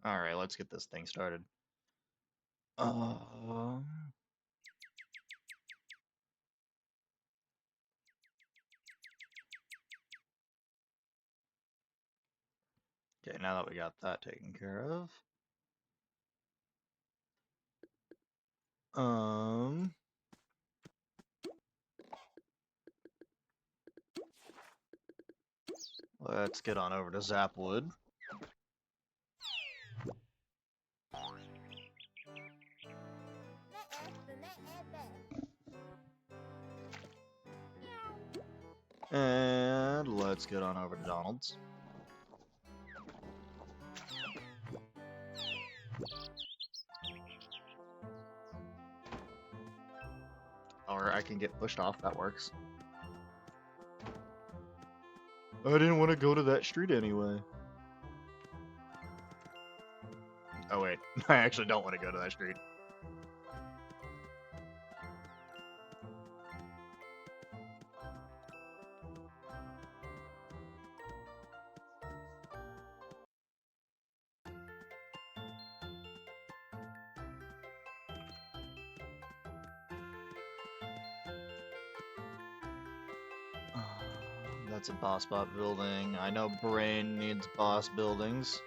Alright, let's get this thing started. Okay, now that we got that taken care of. Let's get on over to Zapwood. And let's get on over to Donald's. Or I can get pushed off, that works. I didn't want to go to that street anyway. Oh wait, I actually don't want to go to that street. That's a boss bot building. I know Brain needs boss buildings.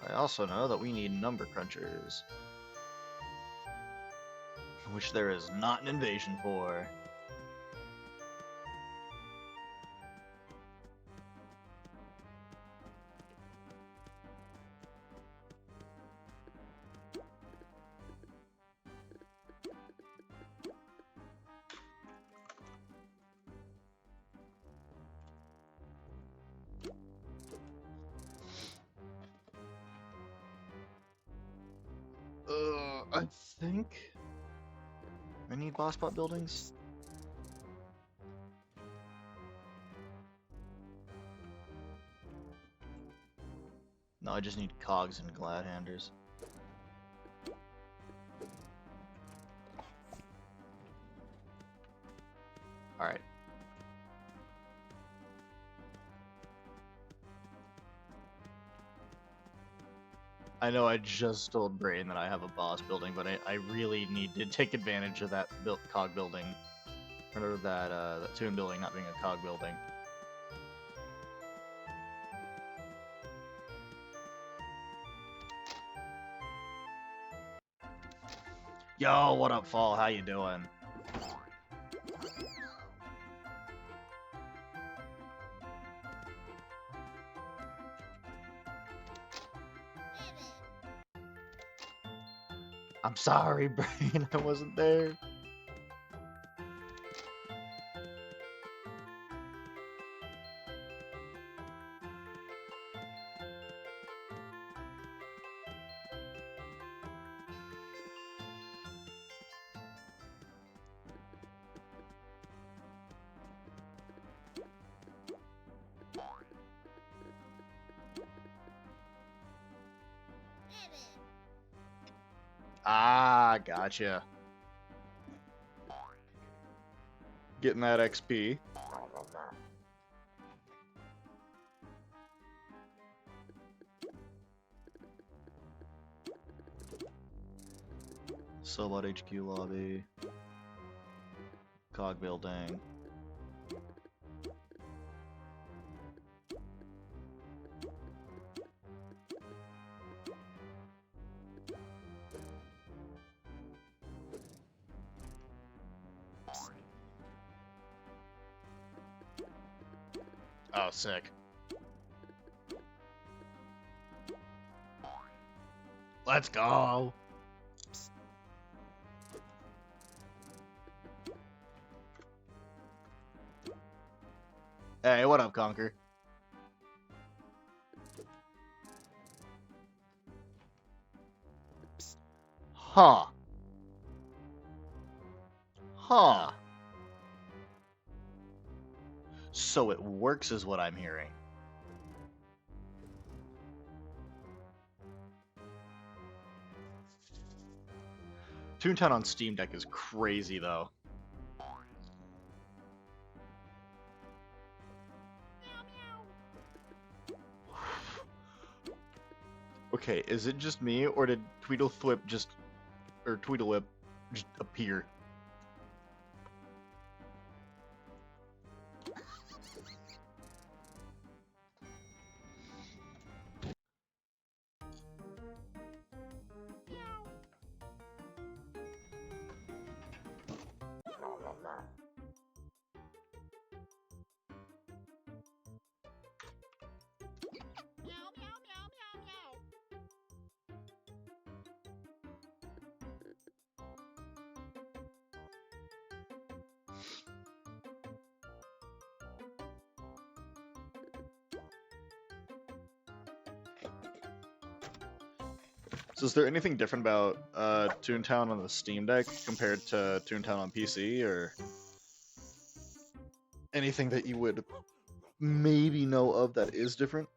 I also know that we need number crunchers. Which there is not an invasion for. I think I need boss bot buildings. No, I just need cogs and glad handers. Alright. I know I just told Brain that I have a boss building, but I really need to take advantage of that cog building. Or that toon building not being a cog building. Yo, what up, Fall? How you doing? I'm sorry, Brain, I wasn't there. Ah, gotcha. Getting that XP. Sobot HQ lobby. Cog building. Oh, sick. Let's go! Hey, what up, Conker? Huh. Huh. So it works is what I'm hearing. ToonTown on Steam Deck is crazy, though. Okay, is it just me, or did Tweedlethwip just... or Tweedlewhip just appear? So is there anything different about ToonTown on the Steam Deck compared to ToonTown on PC, or anything that you would maybe know of that is different?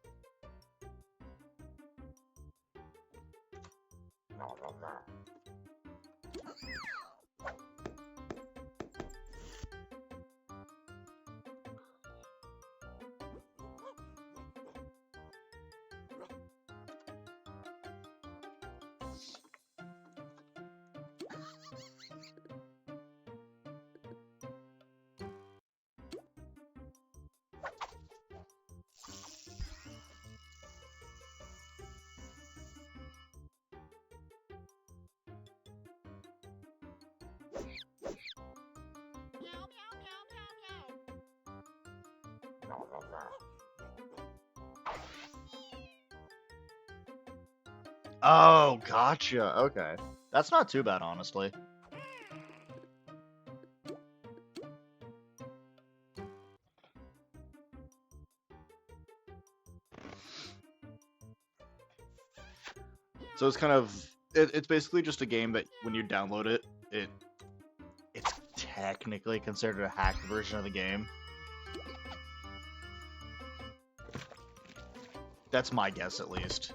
Oh, gotcha. Okay. That's not too bad, honestly. So it's kind of... it's basically just a game that when you download it, it's technically considered a hacked version of the game. That's my guess, at least.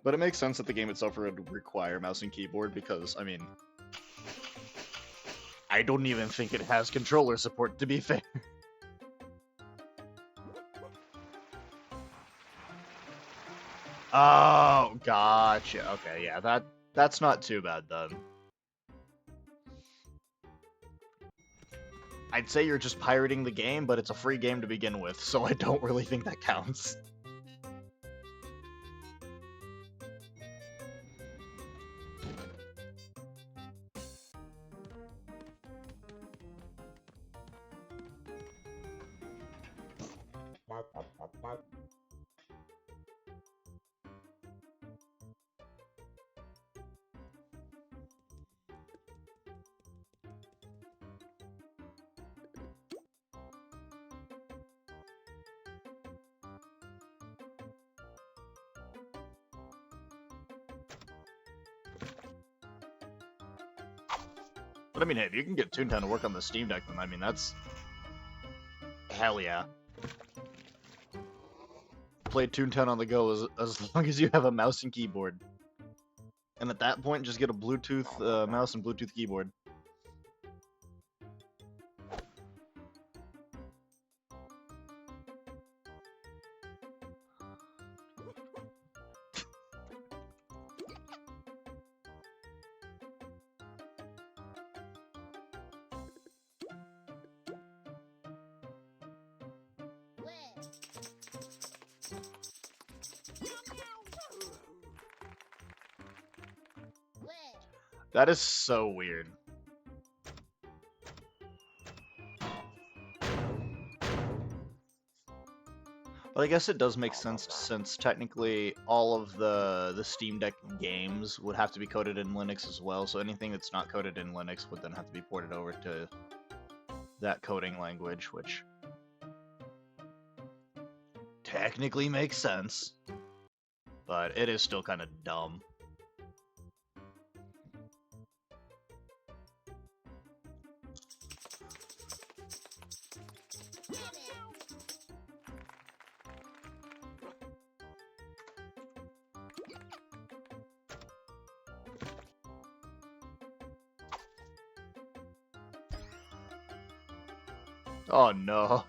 But it makes sense that the game itself would require mouse and keyboard because, I mean, I don't even think it has controller support, to be fair. Oh, gotcha. Okay, yeah, that's not too bad then. I'd say you're just pirating the game, but it's a free game to begin with, so I don't really think that counts. But I mean, hey, if you can get ToonTown to work on the Steam Deck, then I mean, that's... hell yeah. Play ToonTown on the go as long as you have a mouse and keyboard. And at that point, just get a Bluetooth mouse and Bluetooth keyboard. That is so weird. But I guess it does make sense since technically all of the Steam Deck games would have to be coded in Linux as well, so anything that's not coded in Linux would then have to be ported over to that coding language, which technically makes sense, but it is still kind of dumb. Oh no.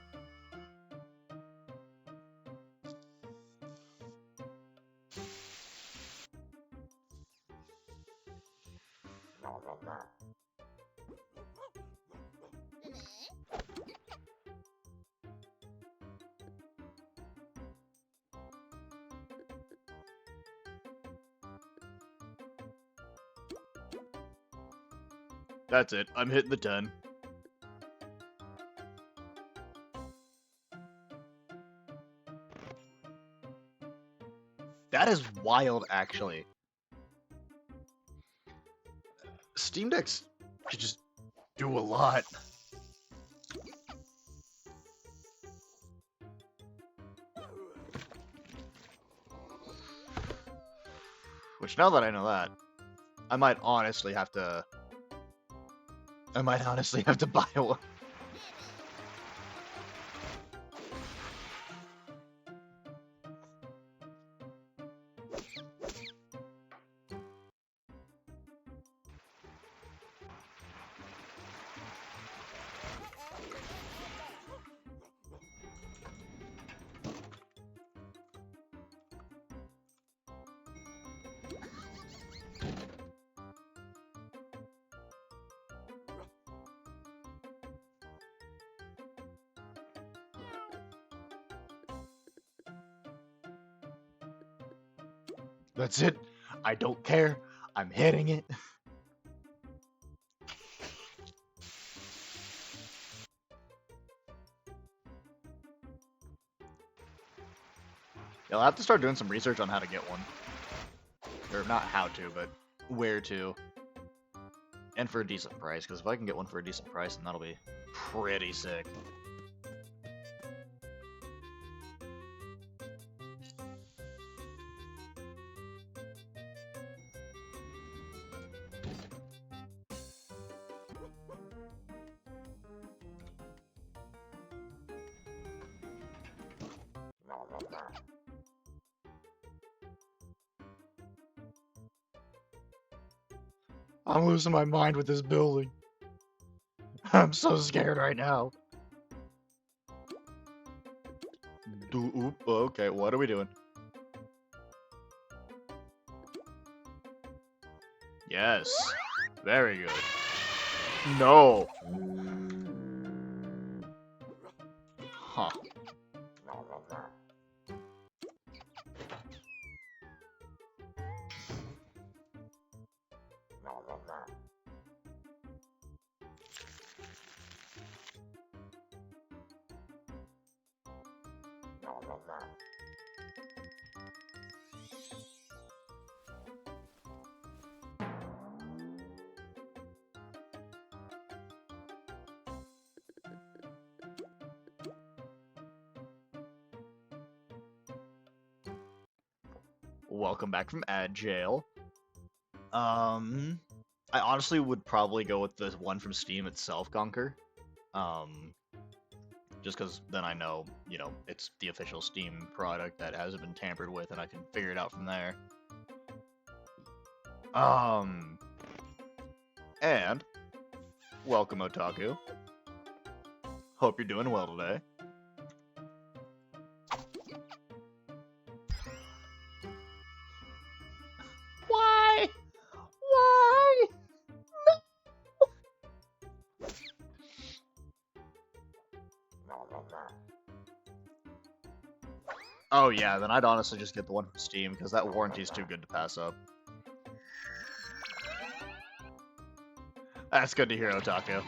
That's it. I'm hitting the 10. That is wild, actually. Steam Decks could just do a lot. Which, now that I know that, I might honestly have to buy one. That's it. I don't care. I'm hitting it. I'll have to start doing some research on how to get one. Or not how to, but where to. And for a decent price, because if I can get one for a decent price, then that'll be pretty sick. I'm losing my mind with this building. I'm so scared right now. Oop, okay, what are we doing? Yes. Very good. No. Huh. Welcome back from ad jail. I honestly would probably go with the one from Steam itself, Conquer. Just because then I know, you know, it's the official Steam product that hasn't been tampered with, and I can figure it out from there. And welcome, Otaku. Hope you're doing well today. Why? Why? Oh yeah, then I'd honestly just get the one from Steam, because that warranty's too good to pass up. That's good to hear, Otaku.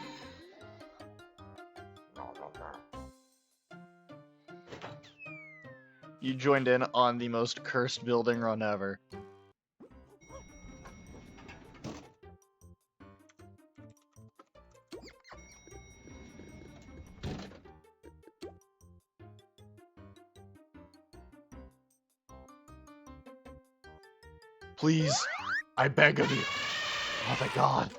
You joined in on the most cursed building run ever. Please, I beg of you. Oh my god.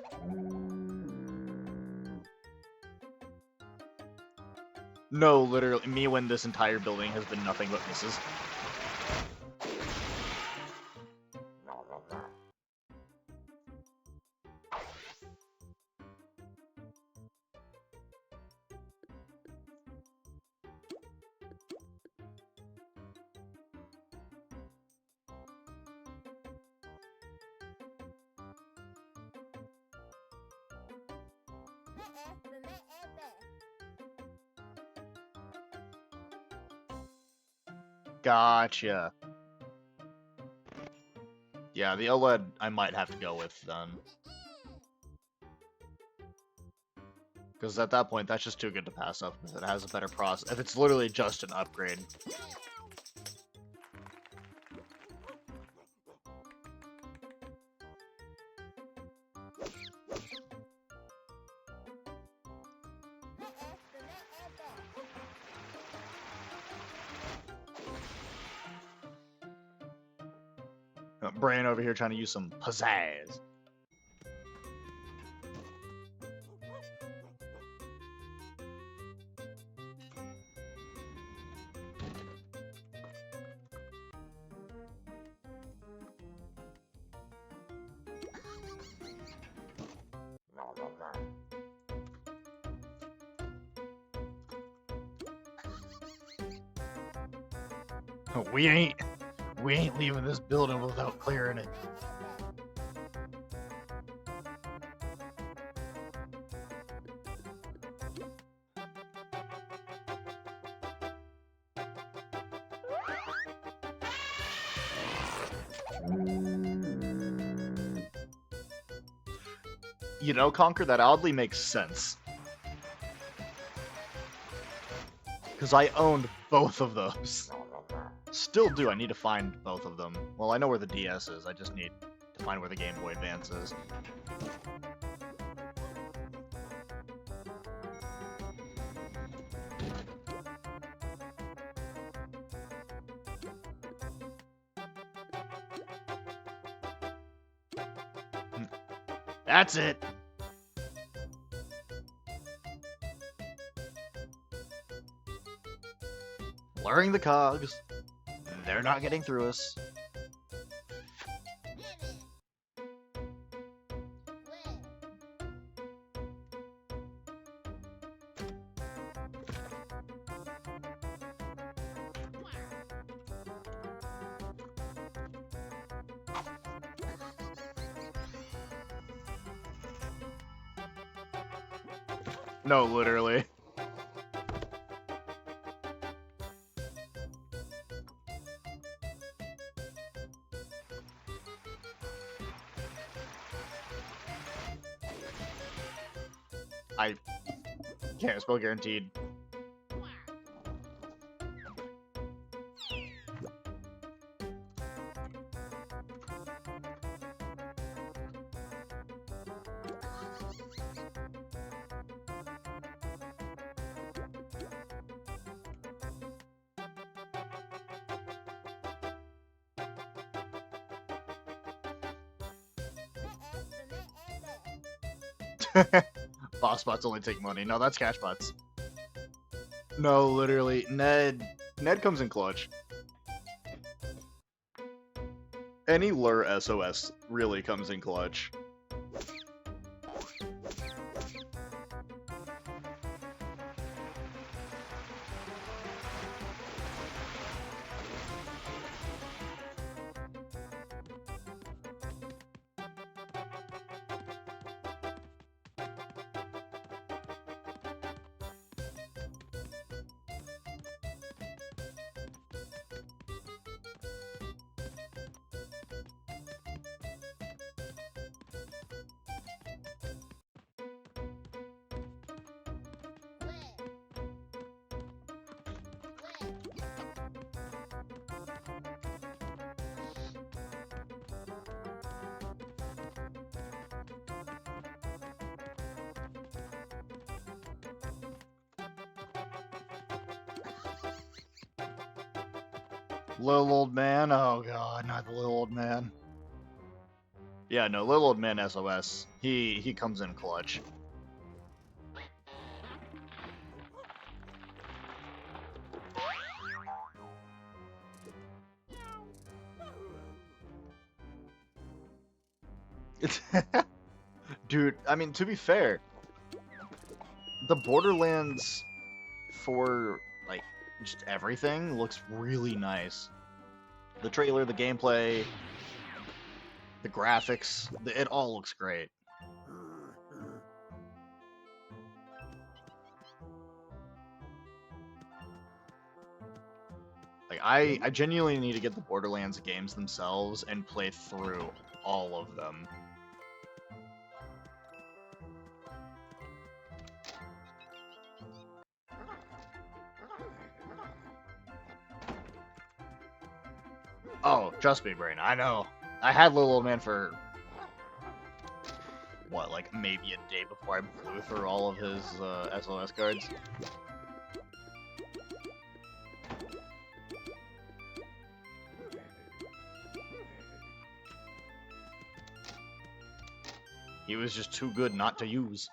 No, literally, me when this entire building has been nothing but misses. Gotcha. Yeah, the OLED I might have to go with then. Because at that point, that's just too good to pass up if it has a better process. If it's literally just an upgrade. Brain over here trying to use some pizzazz. We ain't leaving this building without clearing it. You know, Conquer, that oddly makes sense. Because I owned both of those. Still do, I need to find both of them. Well, I know where the DS is, I just need to find where the Game Boy Advance is. That's it! Blurring the cogs. They're not getting through us. No, literally. I can't spell guaranteed. Boss bots only take money. No, that's cash bots. No, literally. Ned comes in clutch. Any lure SOS really comes in clutch. Little old man? Oh god, not the little old man. Yeah, no, little old man SOS. He comes in clutch. Dude, I mean, to be fair, the Borderlands for, like, just everything looks really nice. The trailer, the gameplay, the graphics, it all looks great. Like, I genuinely need to get the Borderlands games themselves and play through all of them. Oh, trust me, Brain, I know. I had Little Old Man for, what, like, maybe a day before I blew through all of his SOS cards? He was just too good not to use.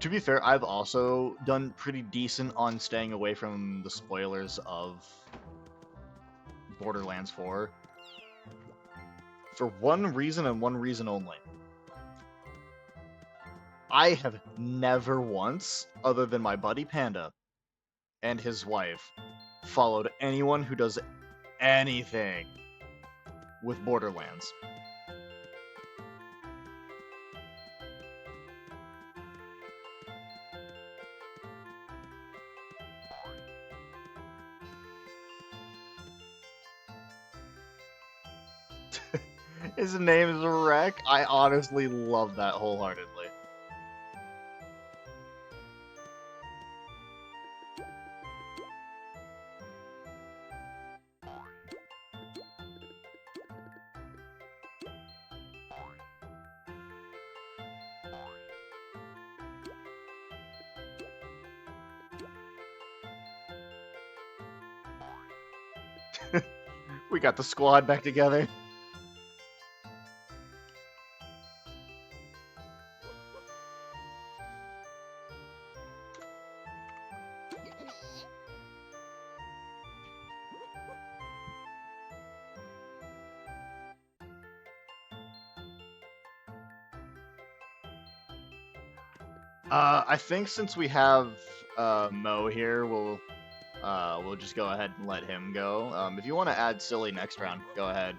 To be fair, I've also done pretty decent on staying away from the spoilers of Borderlands 4. For one reason and one reason only. I have never once, other than my buddy Panda and his wife, followed anyone who does anything with Borderlands. His name is Wreck. I honestly love that wholeheartedly. We got the squad back together. I think since we have Mo here, we'll just go ahead and let him go. If you want to add Silly next round, go ahead.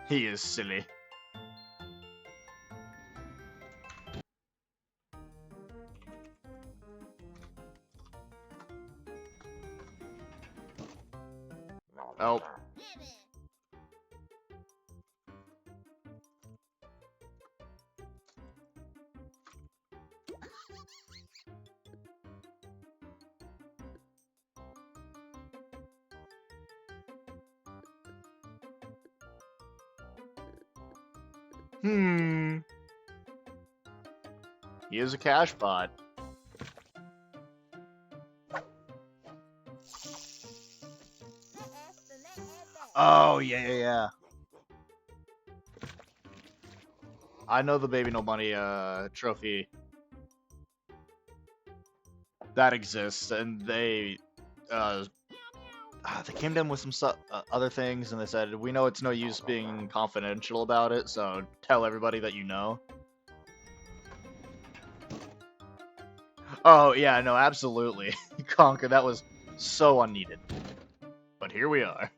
He is silly. Oh. He is a cash bot. Oh, yeah. I know the Baby No Money trophy. That exists, and they came down with some other things, and they said, we know it's no use being confidential about it, so tell everybody that you know. Oh, yeah, no, absolutely. Conquer, that was so unneeded. But here we are.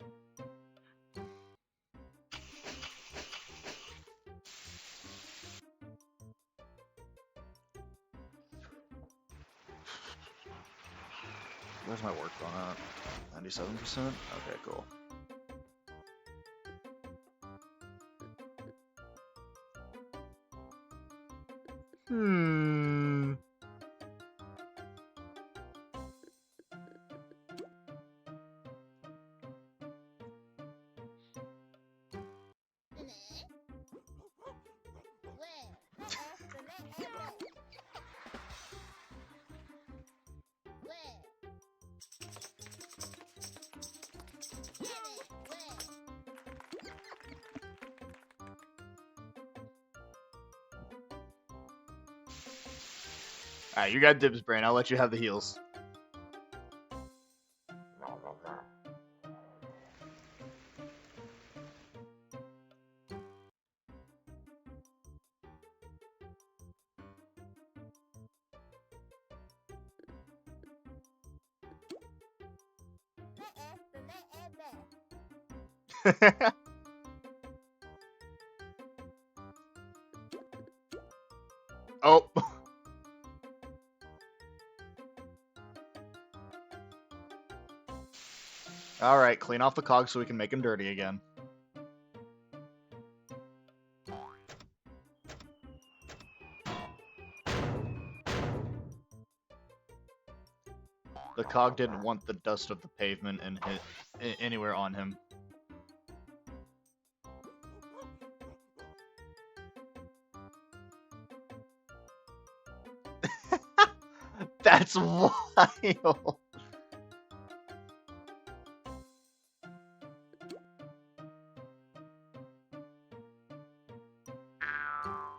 Where's my work on at? 97%? Okay, cool. Alright, you got dibs, Brain. I'll let you have the heals. Oh. Alright, clean off the cogs so we can make him dirty again. The cog didn't want the dust of the pavement and anywhere on him. That's wild.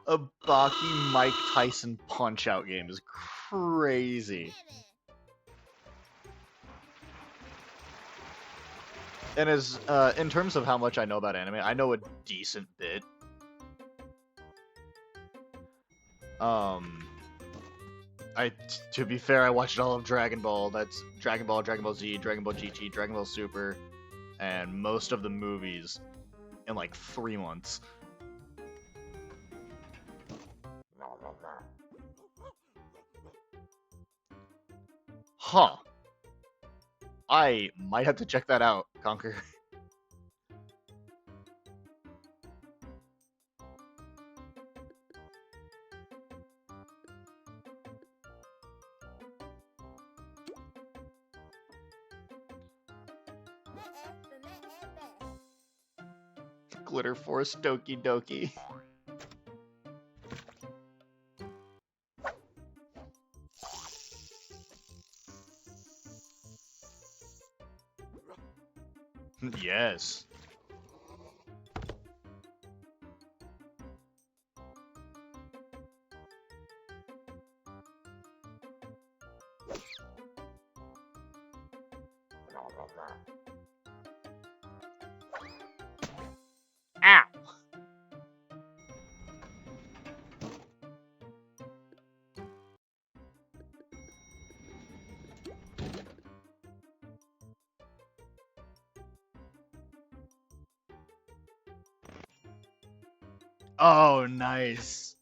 A Baki Mike Tyson Punch-Out game is crazy. And as in terms of how much I know about anime, I know a decent bit. To be fair, I watched all of Dragon Ball. That's Dragon Ball, Dragon Ball Z, Dragon Ball GT, Dragon Ball Super, and most of the movies in like 3 months. Huh. I might have to check that out, Conquer. Glitter Force Doki Doki. Yes. Ow! Oh, nice.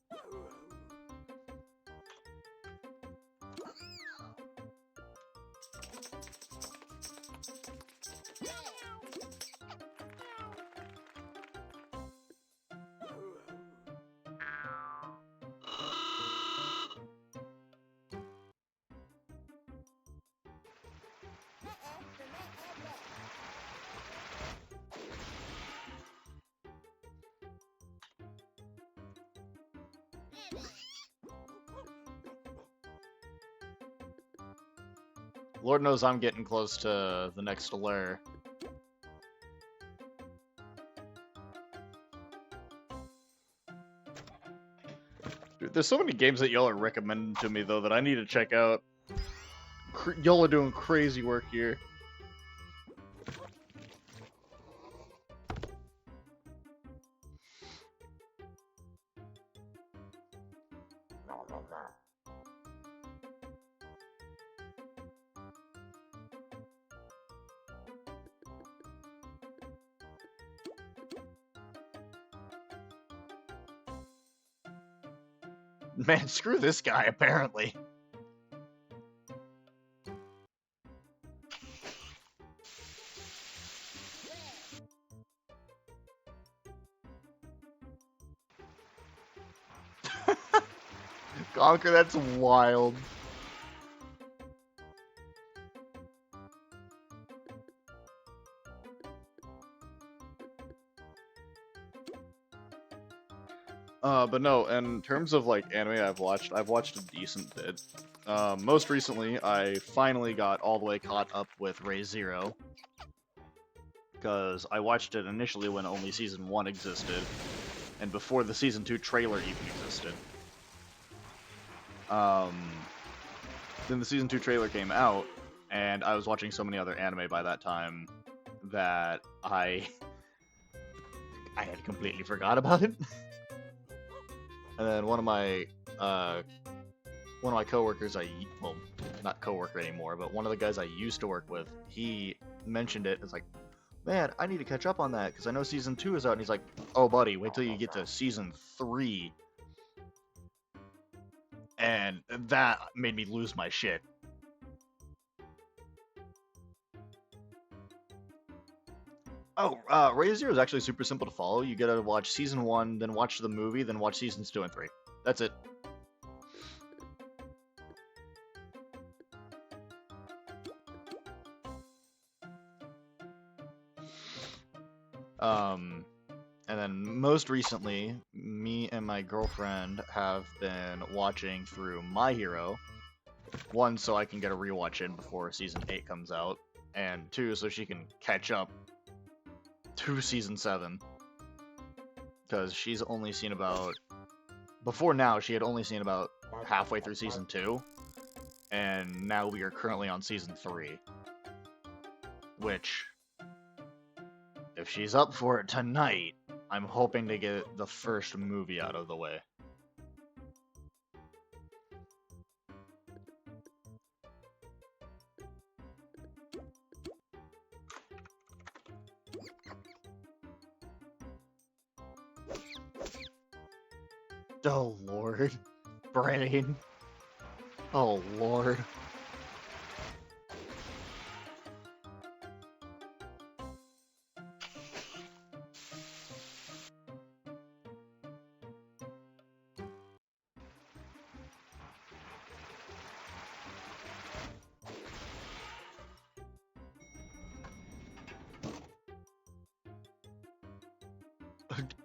Lord knows I'm getting close to the next lair. Dude, there's so many games that y'all are recommending to me, though, that I need to check out. Y'all are doing crazy work here. Man, screw this guy, apparently. Conquer, that's wild. But no, in terms of like anime I've watched a decent bit. Most recently, I finally got all the way caught up with Re:Zero. Because I watched it initially when only Season 1 existed, and before the Season 2 trailer even existed. then the season 2 trailer came out, and I was watching so many other anime by that time that I had completely forgot about it. And then one of my coworkers, well, not coworker anymore, but one of the guys I used to work with, he mentioned it. It's like, man, I need to catch up on that because I know season 2 is out. And he's like, oh, buddy, wait till you get to season 3. And that made me lose my shit. Oh, Raise Zero is actually super simple to follow. You gotta watch season 1, then watch the movie, then watch seasons 2 and 3. That's it. And then most recently, me and my girlfriend have been watching through My Hero. 1, so I can get a rewatch in before season 8 comes out, and 2, so she can catch up to season 7. Because she's only seen about... Before now, she had only seen about halfway through season 2, and now we are currently on season 3. Which, if she's up for it tonight, I'm hoping to get the first movie out of the way. Oh lord. Brain. Oh lord.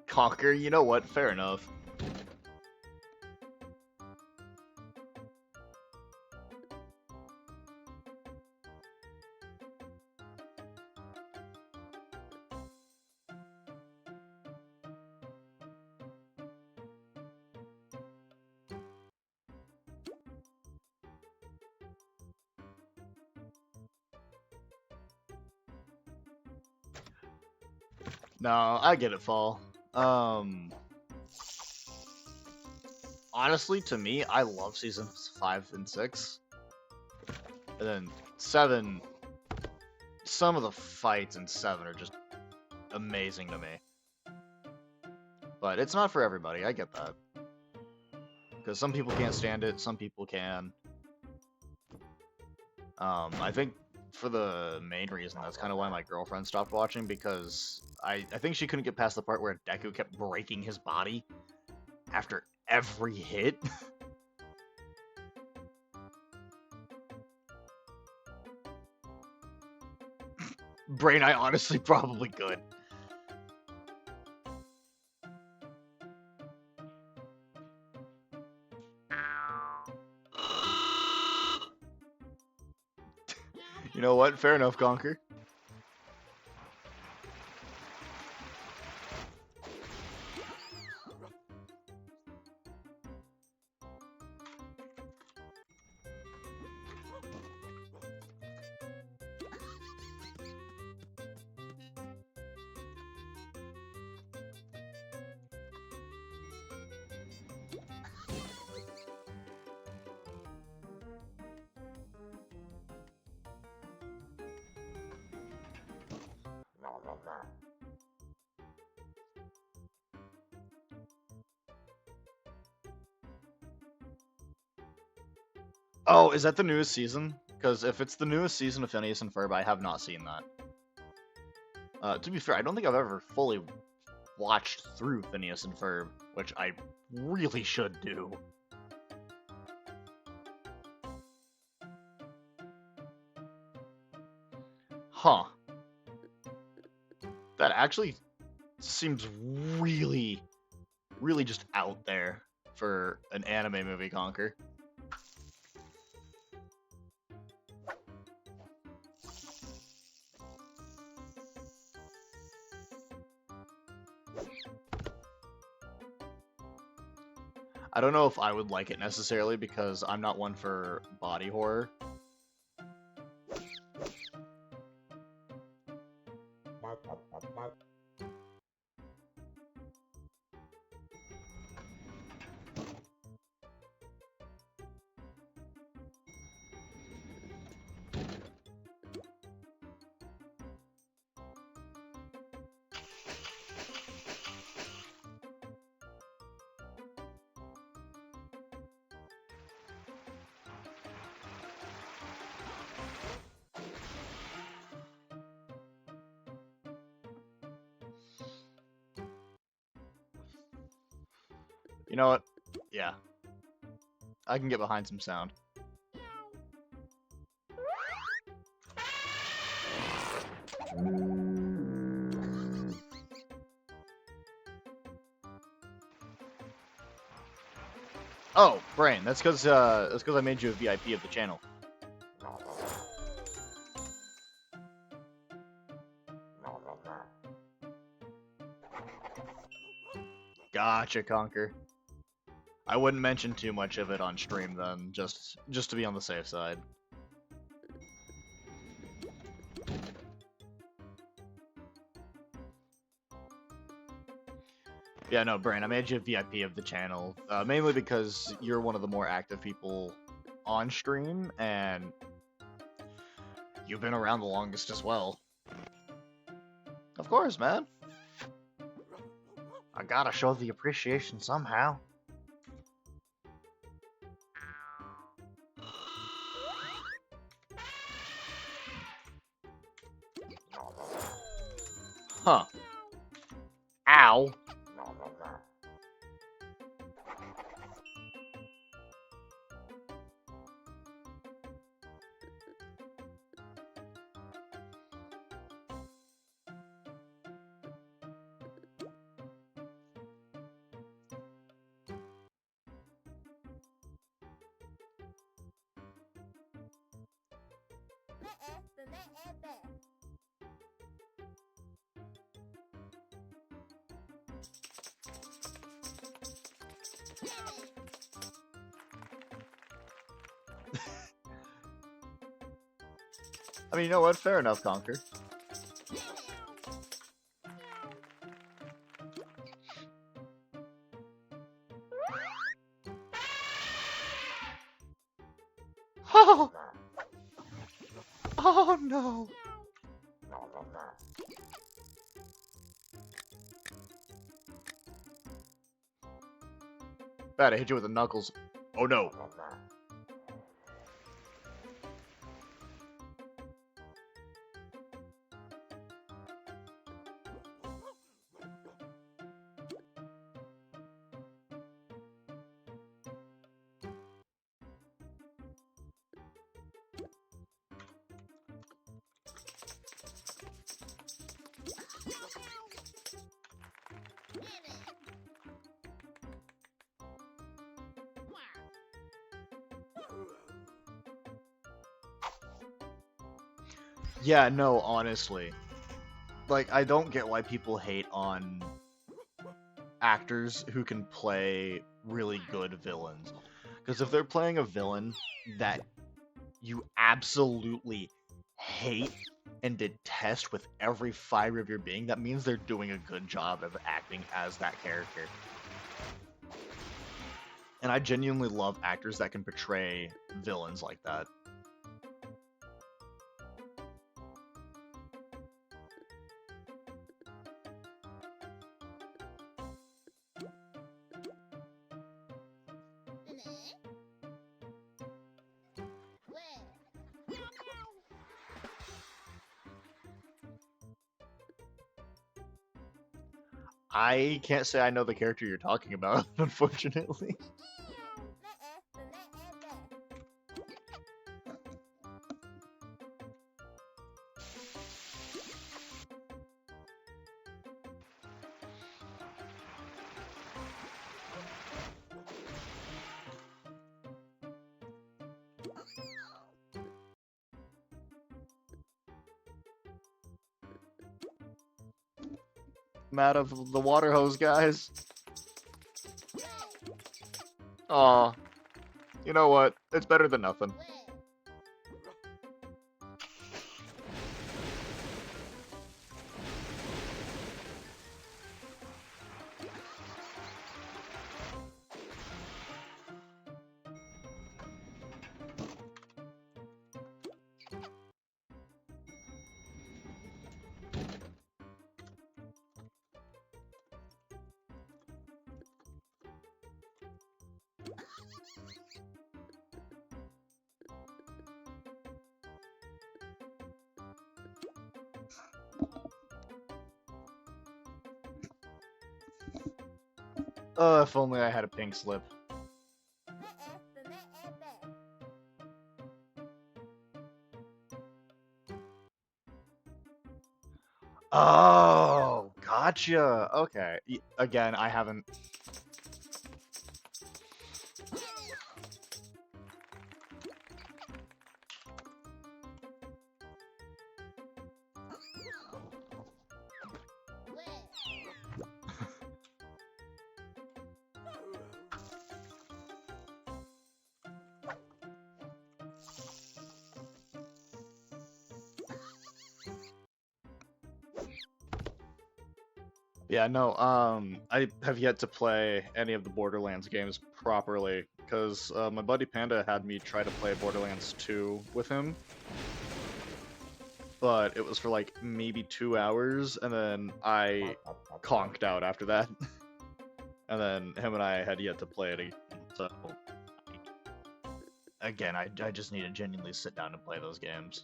Conquer, you know what? Fair enough. No, I get it, Fall. Honestly, to me, I love seasons 5 and 6. And then 7, some of the fights in 7 are just amazing to me. But it's not for everybody, I get that. Because some people can't stand it, some people can. I think for the main reason, that's kind of why my girlfriend stopped watching, because I think she couldn't get past the part where Deku kept breaking his body after every hit. Brain, I honestly probably could. You know what? Fair enough, Conquer. Oh, is that the newest season? Because if it's the newest season of Phineas and Ferb, I have not seen that. To be fair, I don't think I've ever fully watched through Phineas and Ferb, which I really should do. Huh. That actually seems really, really just out there for an anime movie, Conquer. I don't know if I would like it necessarily because I'm not one for body horror. You know what? Yeah. I can get behind some sound. Oh, Brain, that's because I made you a VIP of the channel. Gotcha, Conquer. I wouldn't mention too much of it on stream then, just to be on the safe side. Yeah, no, Brain, I made you a VIP of the channel, mainly because you're one of the more active people on stream, and you've been around the longest as well. Of course, man. I gotta show the appreciation somehow. Huh. Ow. I mean, you know what? Fair enough, Conquer. Oh! Oh no! Bad, I hit you with the knuckles. Oh no. Yeah, no, honestly. Like, I don't get why people hate on actors who can play really good villains. Because if they're playing a villain that you absolutely hate and detest with every fiber of your being, that means they're doing a good job of acting as that character. And I genuinely love actors that can portray villains like that. I can't say I know the character you're talking about, unfortunately. I'm out of the water hose, guys. Aw. You know what? It's better than nothing. If only I had a pink slip. Oh, gotcha. Okay. Again, I haven't. Yeah, no, I have yet to play any of the Borderlands games properly, because my buddy Panda had me try to play Borderlands 2 with him, but it was for like maybe 2 hours, and then I conked out after that. And then him and I had yet to play it again, so again, I just need to genuinely sit down and play those games.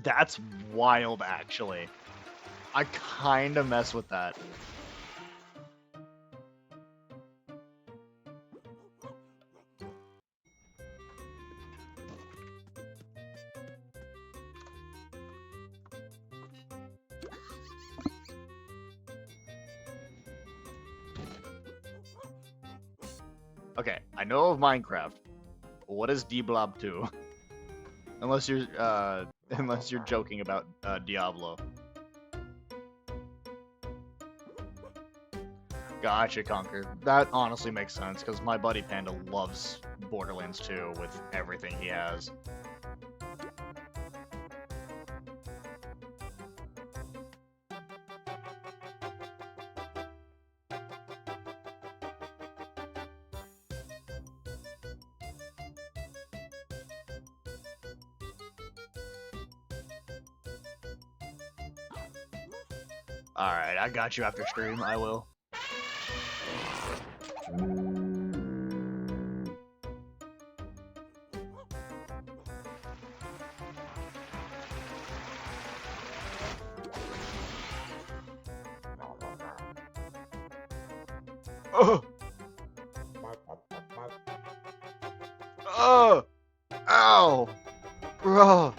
That's wild, actually. I kinda mess with that. Okay, I know of Minecraft. What is D-Blob 2? Unless you're joking about Diablo. Gotcha, Conquer. That honestly makes sense, because my buddy Panda loves Borderlands 2 with everything he has. Alright, I got you after stream, I will. Oh! Oh! Ow! Bro!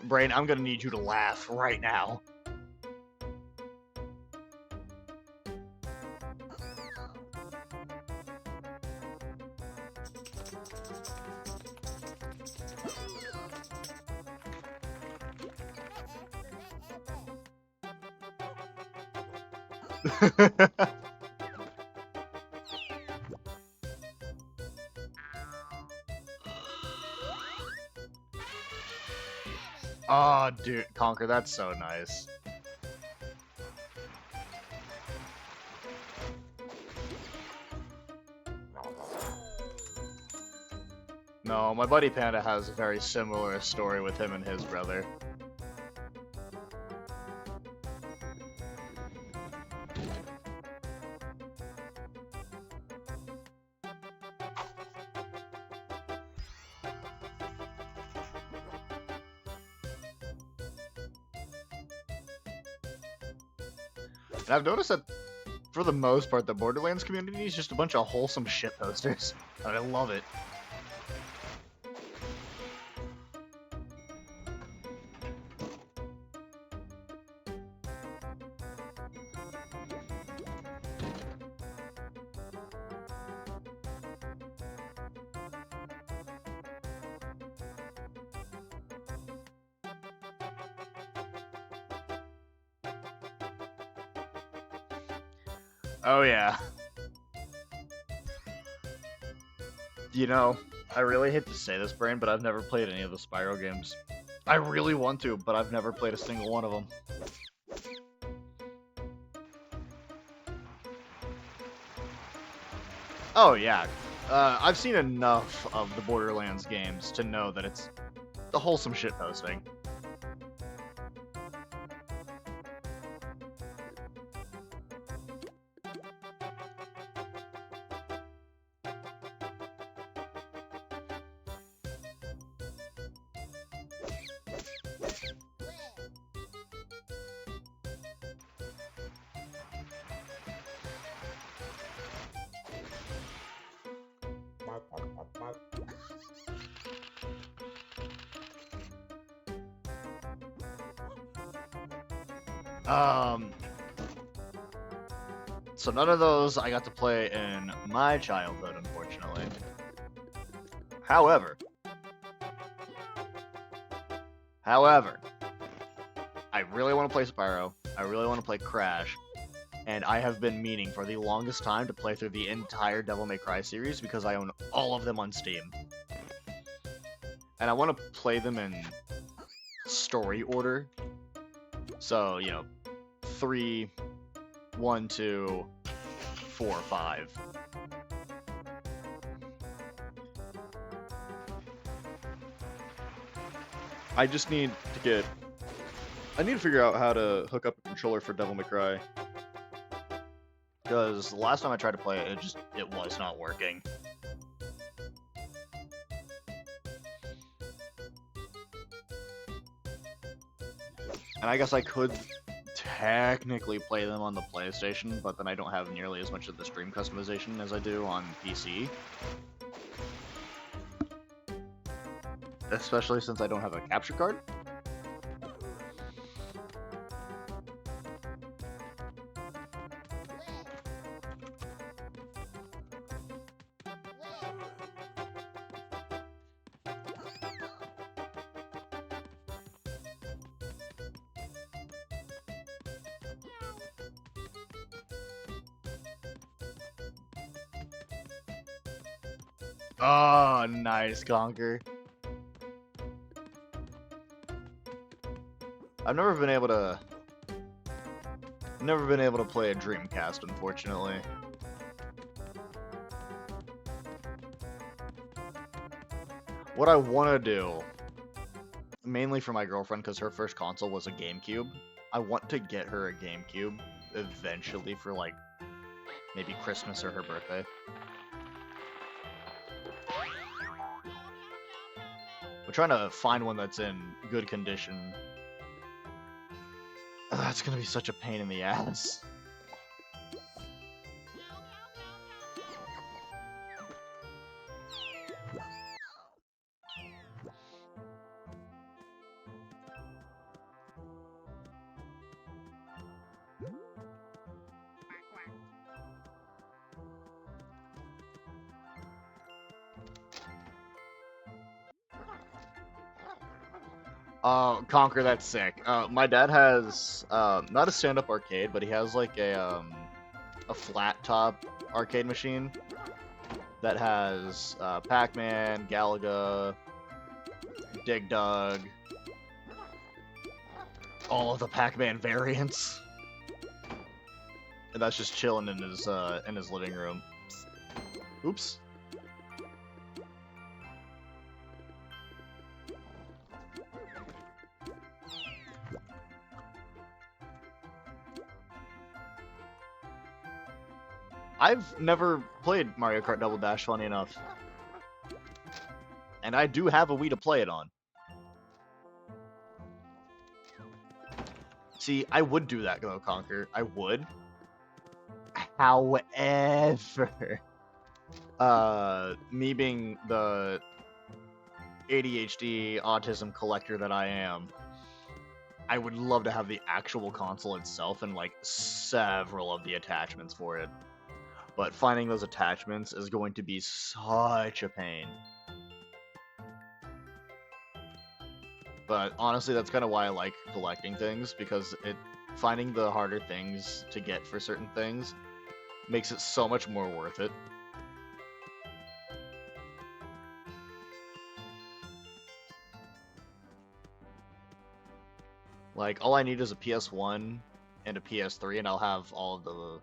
Brain, I'm gonna need you to laugh right now. Oh, dude, Conquer, that's so nice. No, my buddy Panda has a very similar story with him and his brother. And I've noticed that, for the most part, the Borderlands community is just a bunch of wholesome shit posters. And I love it. Oh yeah. You know, I really hate to say this, Brain, but I've never played any of the Spyro games. I really want to, but I've never played a single one of them. Oh yeah, I've seen enough of the Borderlands games to know that it's the wholesome shit posting. So none of those I got to play in my childhood, unfortunately. However, I really want to play Spyro, I really want to play Crash, and I have been meaning for the longest time to play through the entire Devil May Cry series because I own all of them on Steam. And I want to play them in story order. So, you know, 3, 1, 2, 4, 5. I just need to get... I need to figure out how to hook up a controller for Devil May Cry. Because the last time I tried to play it, it was not working. And I guess I could technically play them on the PlayStation, but then I don't have nearly as much of the stream customization as I do on PC. Especially since I don't have a capture card. Oh, nice, Conker. I've never been able to play a Dreamcast, unfortunately. What I want to do, mainly for my girlfriend, because her first console was a GameCube, I want to get her a GameCube eventually for, like, maybe Christmas or her birthday. We're trying to find one that's in good condition. That's gonna be such a pain in the ass. Conquer, that's sick. My dad has, not a stand-up arcade, but he has, like, a flat-top arcade machine that has, Pac-Man, Galaga, Dig Dug, all of the Pac-Man variants. And that's just chilling in his living room. Oops. I've never played Mario Kart Double Dash, funny enough. And I do have a Wii to play it on. See, I would do that though, Conquer. I would. However, me being the ADHD autism collector that I am, I would love to have the actual console itself and like several of the attachments for it. But finding those attachments is going to be such a pain. But honestly, that's kind of why I like collecting things, because finding the harder things to get for certain things makes it so much more worth it. Like, all I need is a PS1 and a PS3, and I'll have all of the...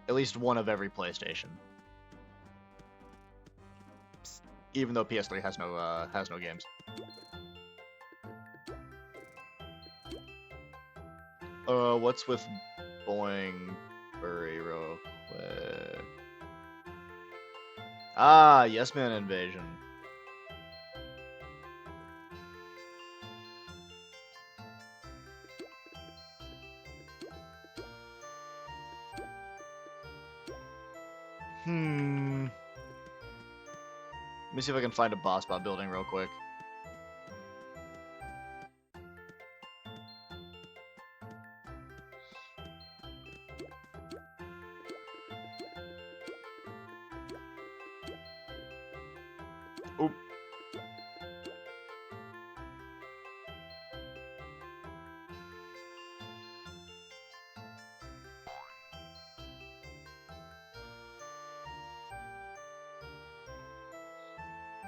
at least one of every PlayStation. Even though PS3 has no games. What's with Boing Bury real quick? Ah, Yes Man Invasion. Let me see if I can find a boss bot building real quick. Oop.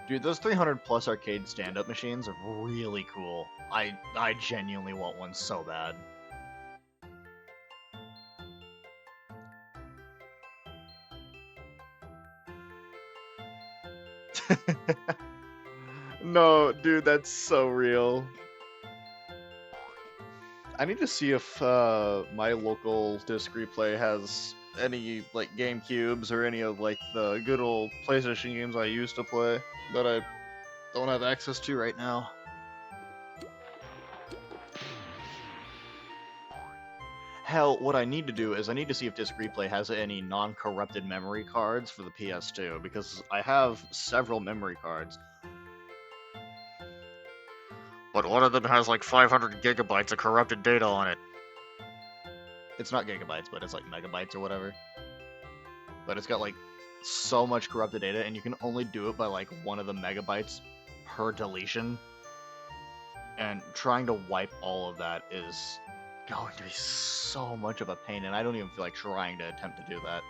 Dude, those 300 plus arcade stand-up machines are really cool. I genuinely want one so bad. No, dude, that's so real. I need to see if my local disc replay has any like GameCubes or any of like the good old PlayStation games I used to play that I don't have access to right now. Hell, what I need to do is I need to see if Disc Replay has any non-corrupted memory cards for the PS2, because I have several memory cards. But one of them has like 500 gigabytes of corrupted data on it. It's not gigabytes, but it's like megabytes or whatever. But it's got like so much corrupted data, and you can only do it by like one of the megabytes per deletion. And trying to wipe all of that is going to be so much of a pain, and I don't even feel like trying to attempt to do that.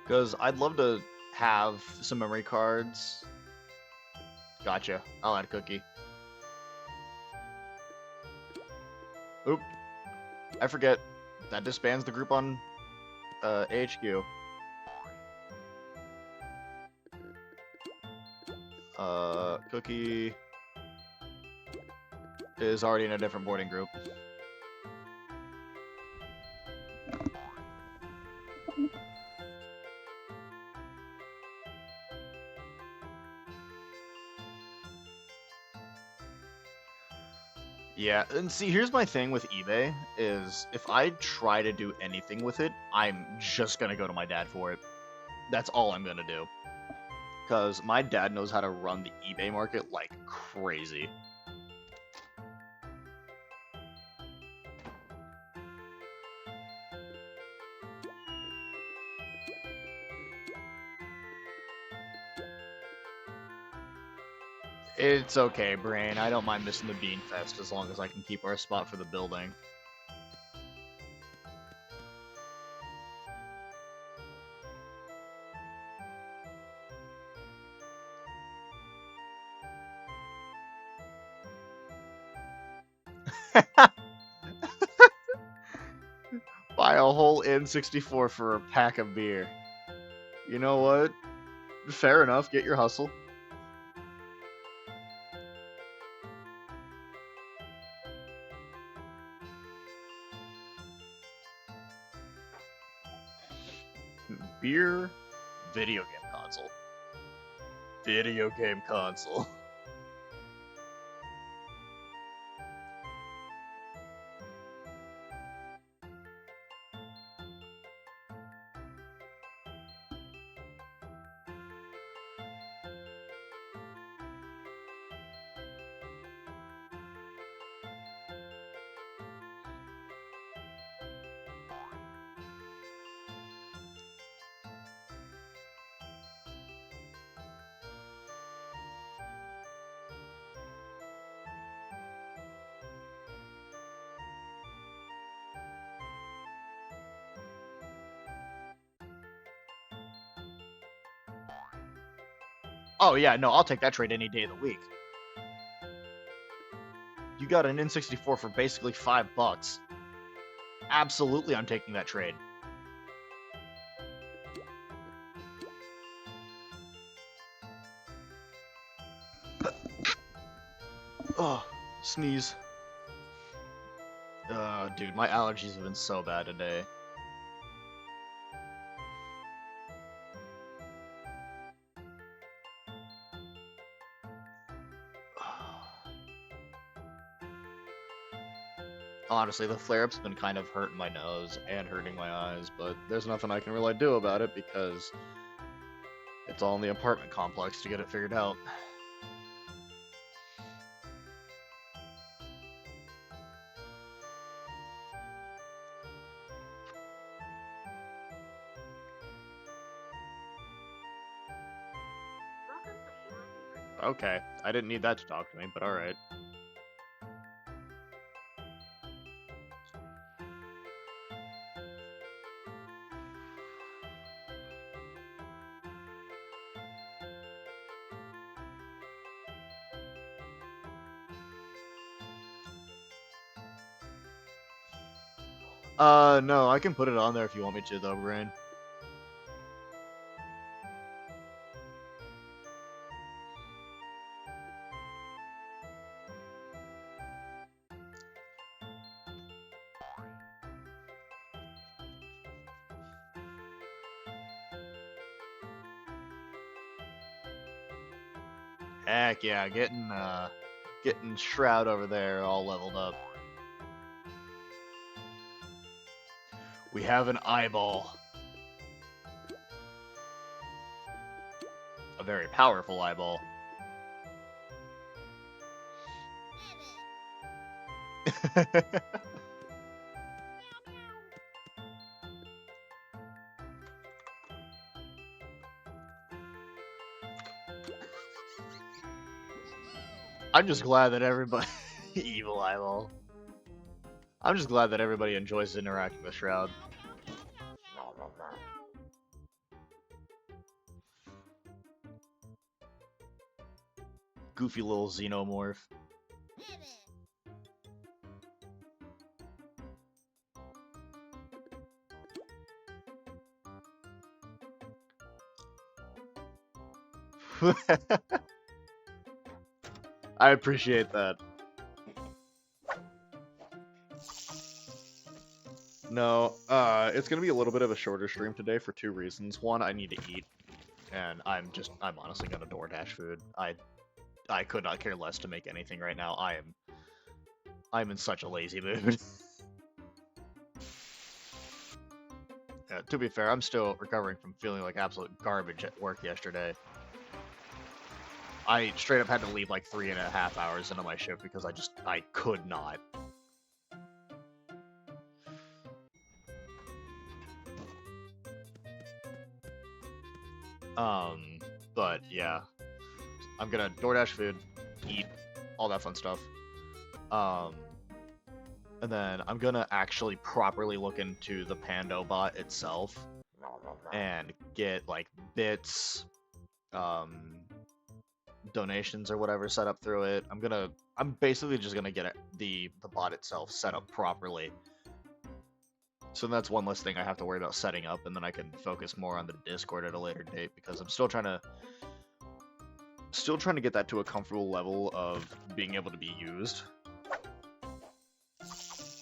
Because I'd love to have some memory cards. Gotcha. I'll add a cookie. Oop. I forget. That disbands the group on HQ. Cookie is already in a different boarding group. Yeah, and see, here's my thing with eBay, is if I try to do anything with it, I'm just gonna go to my dad for it. That's all I'm gonna do. Because my dad knows how to run the eBay market like crazy. It's okay, Brain. I don't mind missing the Bean Fest as long as I can keep our spot for the building. Buy a whole N64 for a pack of beer. You know what? Fair enough. Get your hustle. beer. Video game console. Video game console. Oh yeah, no, I'll take that trade any day of the week. You got an N64 for basically $5. Absolutely, I'm taking that trade. Oh, sneeze. Dude, my allergies have been so bad today. Honestly, the flare-up's been kind of hurting my nose and hurting my eyes, but There's nothing I can really do about it because it's all in the apartment complex to get it figured out. Okay, I didn't need that to talk to me, but alright. No, I can put it on there if you want me to, though, Brain. Heck yeah, getting Shroud over there all leveled up. We have an eyeball. A very powerful eyeball. I'm just glad that everybody... Evil eyeball. I'm just glad that everybody enjoys interacting with Shroud. Goofy little xenomorph. I appreciate that. No, it's gonna be a little bit of a shorter stream today for two reasons. One, I need to eat, And I'm honestly gonna DoorDash food. I could not care less to make anything right now. I'm in such a lazy mood. Yeah, to be fair, I'm still recovering from feeling like absolute garbage at work yesterday. I straight up had to leave like 3.5 hours into my shift because I could not. But yeah, I'm gonna DoorDash food, eat, all that fun stuff. And then I'm gonna actually properly look into the Pando bot itself and get like bits, donations or whatever set up through it. I'm basically just gonna get the bot itself set up properly. So that's one less thing I have to worry about setting up, and then I can focus more on the Discord at a later date because I'm still trying to get that to a comfortable level of being able to be used.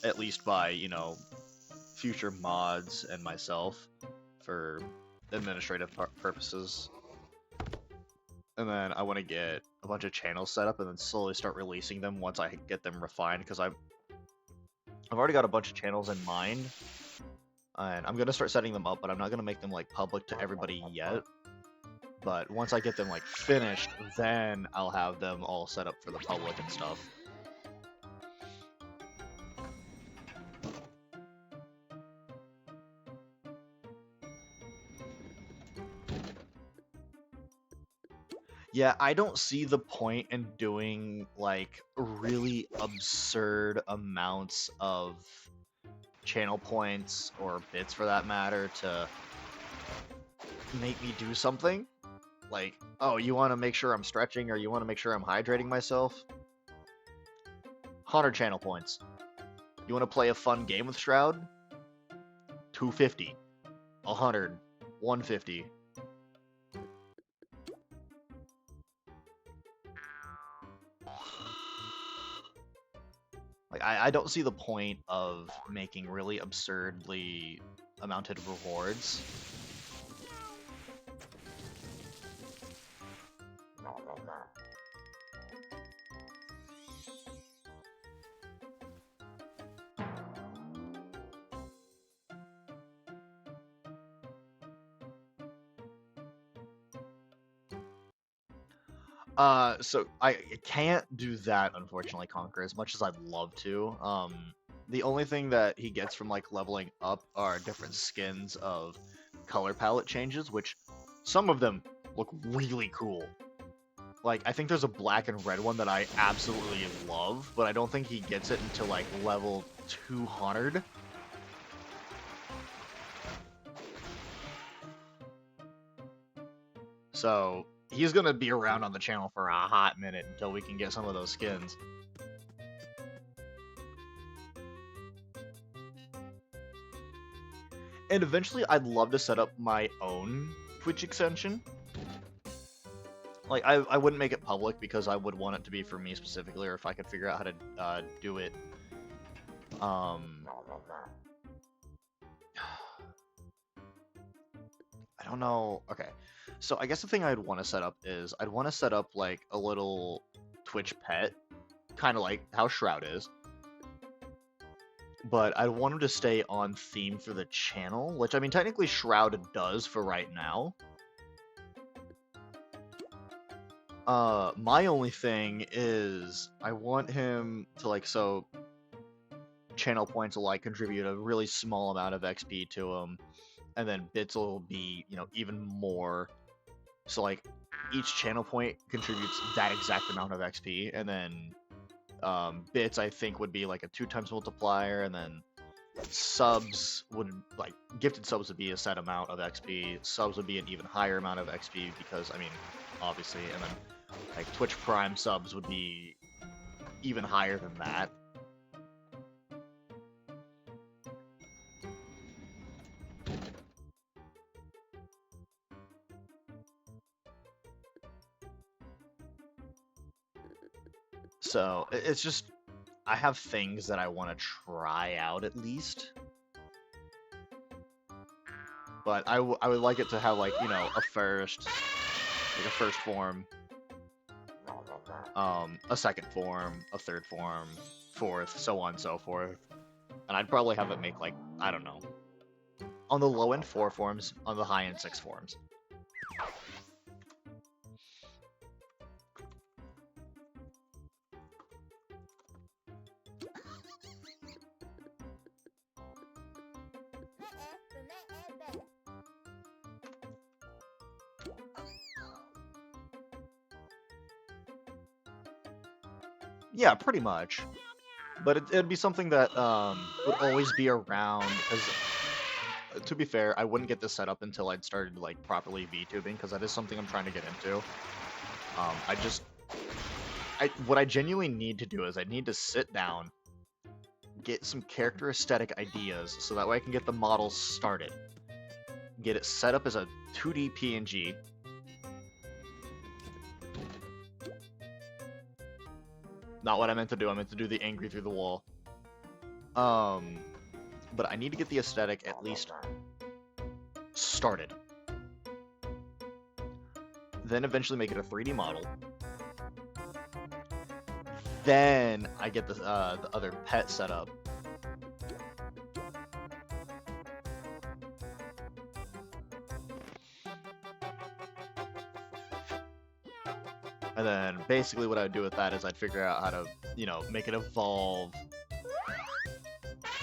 At least by, future mods and myself for administrative purposes. And then I want to get a bunch of channels set up and then slowly start releasing them once I get them refined, because I've already got a bunch of channels in mind. And I'm going to start setting them up, but I'm not going to make them like public to everybody yet. But once I get them like finished, then I'll have them all set up for the public and stuff. Yeah, I don't see the point in doing like really absurd amounts of channel points or bits for that matter to make me do something. Like, oh, you want to make sure I'm stretching or you want to make sure I'm hydrating myself? 100 channel points. You want to play a fun game with Shroud? 250. 100. 150. Like, I don't see the point of making really absurdly amounted rewards. So I can't do that, unfortunately, Conquer, as much as I'd love to. The only thing that he gets from, like, leveling up are different skins of color palette changes, which some of them look really cool. Like, I think there's a black and red one that I absolutely love, but I don't think he gets it until, like, level 200. So, he's gonna be around on the channel for a hot minute until we can get some of those skins. And eventually, I'd love to set up my own Twitch extension. Like, I wouldn't make it public because I would want it to be for me specifically, or if I could figure out how to do it. I don't know. Okay. So I guess the thing I'd want to set up is I'd want to set up like a little Twitch pet, kind of like how Shroud is. But I'd want him to stay on theme for the channel, which I mean technically Shroud does for right now. My only thing is I want him to like, so channel points will like contribute a really small amount of XP to him, and then bits will be, you know, even more. So like each channel point contributes that exact amount of XP, and then bits I think would be like a 2x multiplier, and then subs would, like, gifted subs would be a set amount of XP, subs would be an even higher amount of XP because, I mean, obviously, and then like Twitch Prime subs would be even higher than that. So it's just, I have things that I want to try out at least. But I would like it to have, like, you know, a first form, a second form, a third form, fourth, so on and so forth. And I'd probably have it make, like, I don't know, on the low end 4 forms, on the high end 6 forms. Yeah, pretty much. But it'd be something that would always be around, because to be fair, I wouldn't get this set up until I'd started like properly VTubing, because that is something I'm trying to get into. What I genuinely need to do is I need to sit down, get some character aesthetic ideas, so that way I can get the models started, get it set up as a 2D PNG. Not what I meant to do. I meant to do the angry through the wall. But I need to get the aesthetic at least started. then eventually make it a 3D model. Then I get the other pet set up. And then basically what I'd do with that is I'd figure out how to, you know, make it evolve.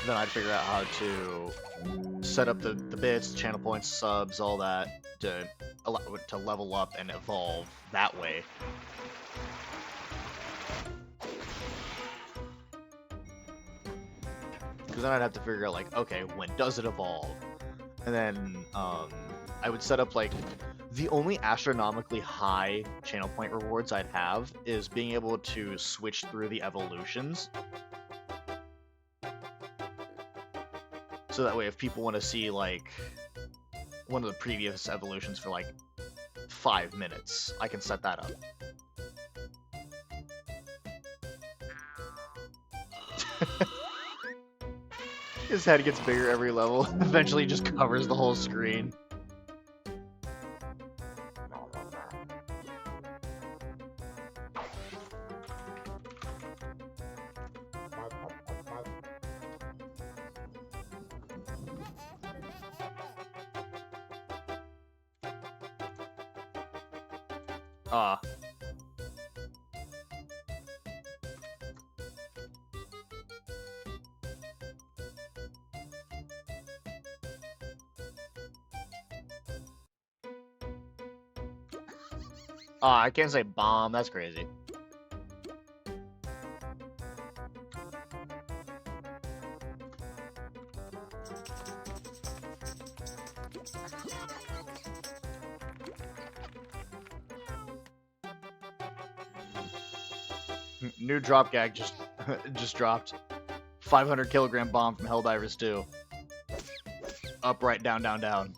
Then I'd figure out how to set up the bits, channel points, subs, all that to allow it to level up and evolve that way. Because then I'd have to figure out, like, okay, when does it evolve? And then I would set up, like, the only astronomically high channel point rewards I'd have is being able to switch through the evolutions. So that way, if people want to see, like, one of the previous evolutions for, like, 5 minutes, I can set that up. His head gets bigger every level. Eventually, just covers the whole screen. Ah. I can't say bomb. That's crazy. New drop gag just just dropped. 500 kilogram bomb from Helldivers 2. Up, right, down, down, down.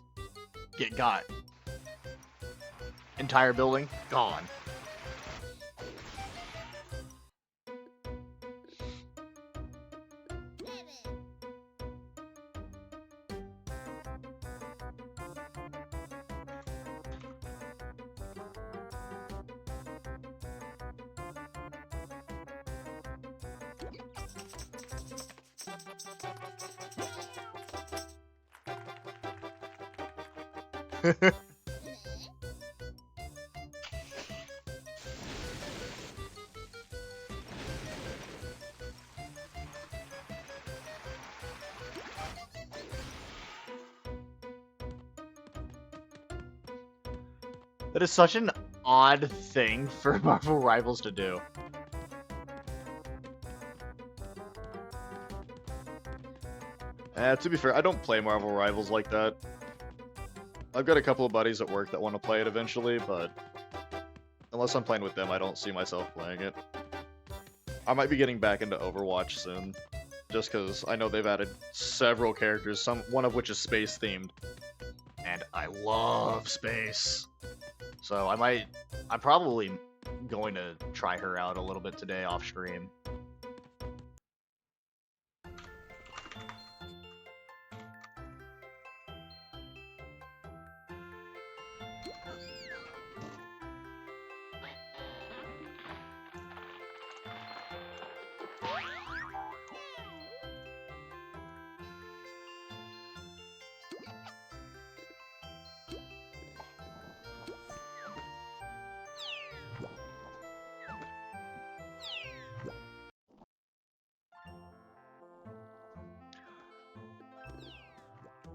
Get got. Entire building gone. That is such an odd thing for Marvel Rivals to do. To be fair, I don't play Marvel Rivals like that. I've got a couple of buddies at work that want to play it eventually, but unless I'm playing with them, I don't see myself playing it. I might be getting back into Overwatch soon, just because I know they've added several characters, one of which is space-themed. And I love space. So I'm probably going to try her out a little bit today off stream.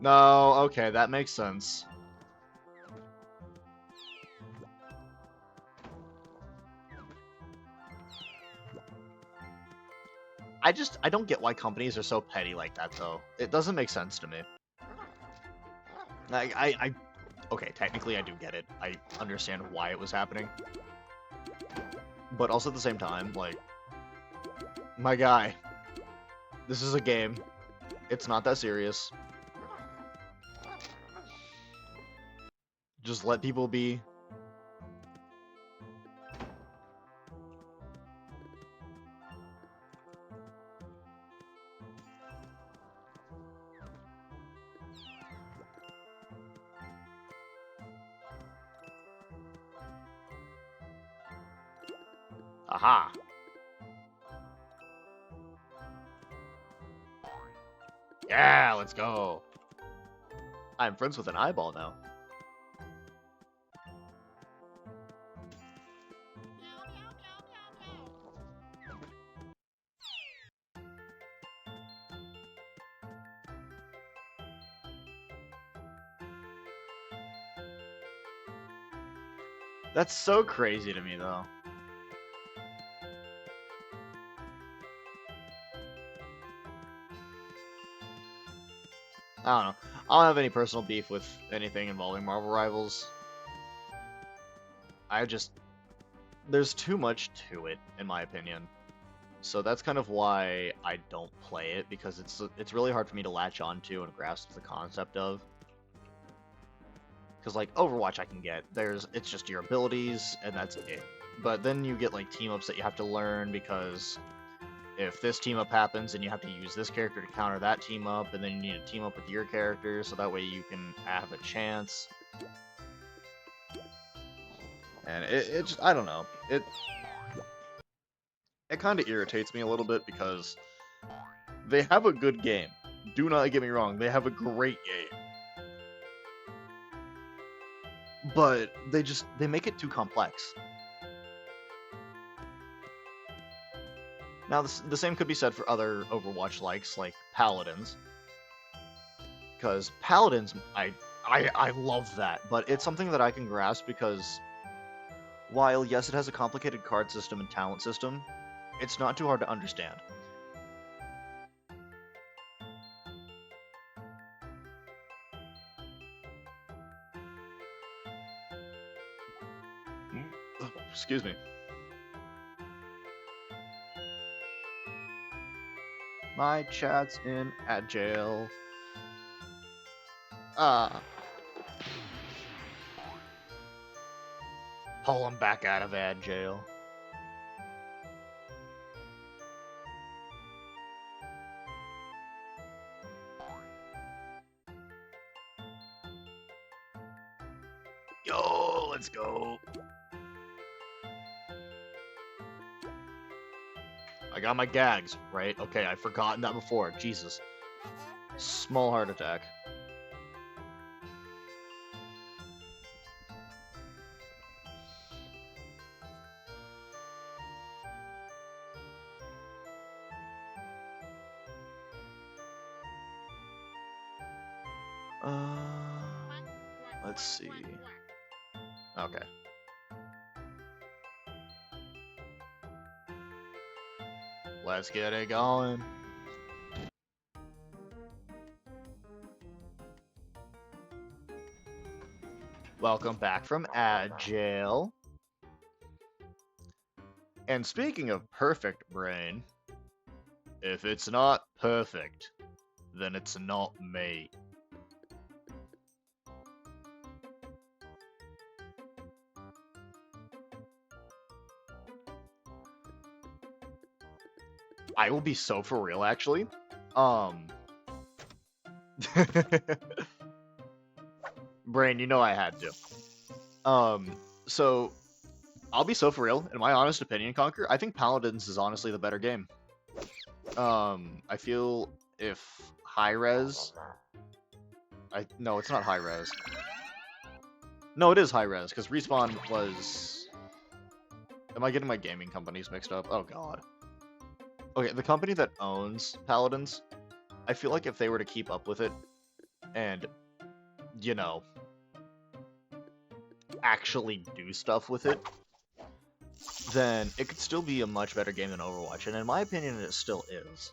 No, okay, that makes sense. I don't get why companies are so petty like that, though. It doesn't make sense to me. Okay, technically I do get it. I understand why it was happening. But also at the same time, like, my guy, this is a game. It's not that serious. Just let people be. Aha! Yeah, let's go! I'm friends with an eyeball now. That's so crazy to me, though. I don't know. I don't have any personal beef with anything involving Marvel Rivals. There's too much to it, in my opinion. So that's kind of why I don't play it, because it's really hard for me to latch onto and grasp the concept of. Because like Overwatch I can get, it's just your abilities and that's it. But then you get like team ups that you have to learn, because if this team up happens, then you have to use this character to counter that team up, and then you need to team up with your character so that way you can have a chance. And it just, I don't know. It kind of irritates me a little bit, because they have a good game. Do not get me wrong, they have a great game. But they make it too complex. Now, the same could be said for other Overwatch likes, like Paladins. Because Paladins, I love that, but it's something that I can grasp, because while, yes, it has a complicated card system and talent system, it's not too hard to understand. Excuse me. My chat's in at jail. Pull him back out of ad jail. Yo, let's go. I got my gags, right? Okay, I've forgotten that before. Jesus. Small heart attack. Let's see. Okay. Let's get it going. Welcome back from ad jail. And speaking of perfect brain, if it's not perfect, then it's not me. I will be so for real, actually. Brain, you know I had to. So I'll be so for real. In my honest opinion, Conquer, I think Paladins is honestly the better game. I feel if high res, no, it's not high res. No, it is high res, because Respawn was. Am I getting my gaming companies mixed up? Oh god. Okay, the company that owns Paladins, I feel like if they were to keep up with it, and, you know, actually do stuff with it, then it could still be a much better game than Overwatch, and in my opinion, it still is.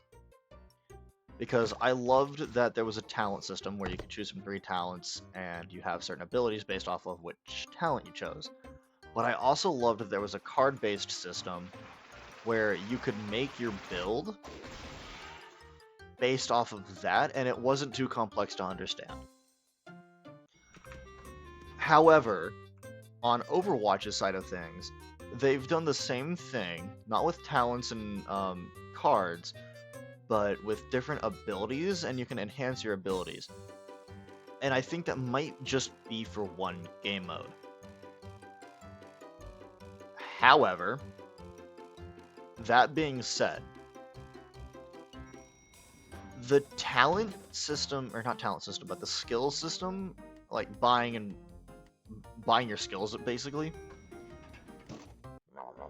Because I loved that there was a talent system where you could choose from 3 talents, and you have certain abilities based off of which talent you chose. But I also loved that there was a card-based system where you could make your build based off of that, and it wasn't too complex to understand. However, on Overwatch's side of things, they've done the same thing, not with talents and cards, but with different abilities, and you can enhance your abilities. And I think that might just be for one game mode. However, That being said, the talent system, or not talent system, but the skill system, like buying your skills, basically.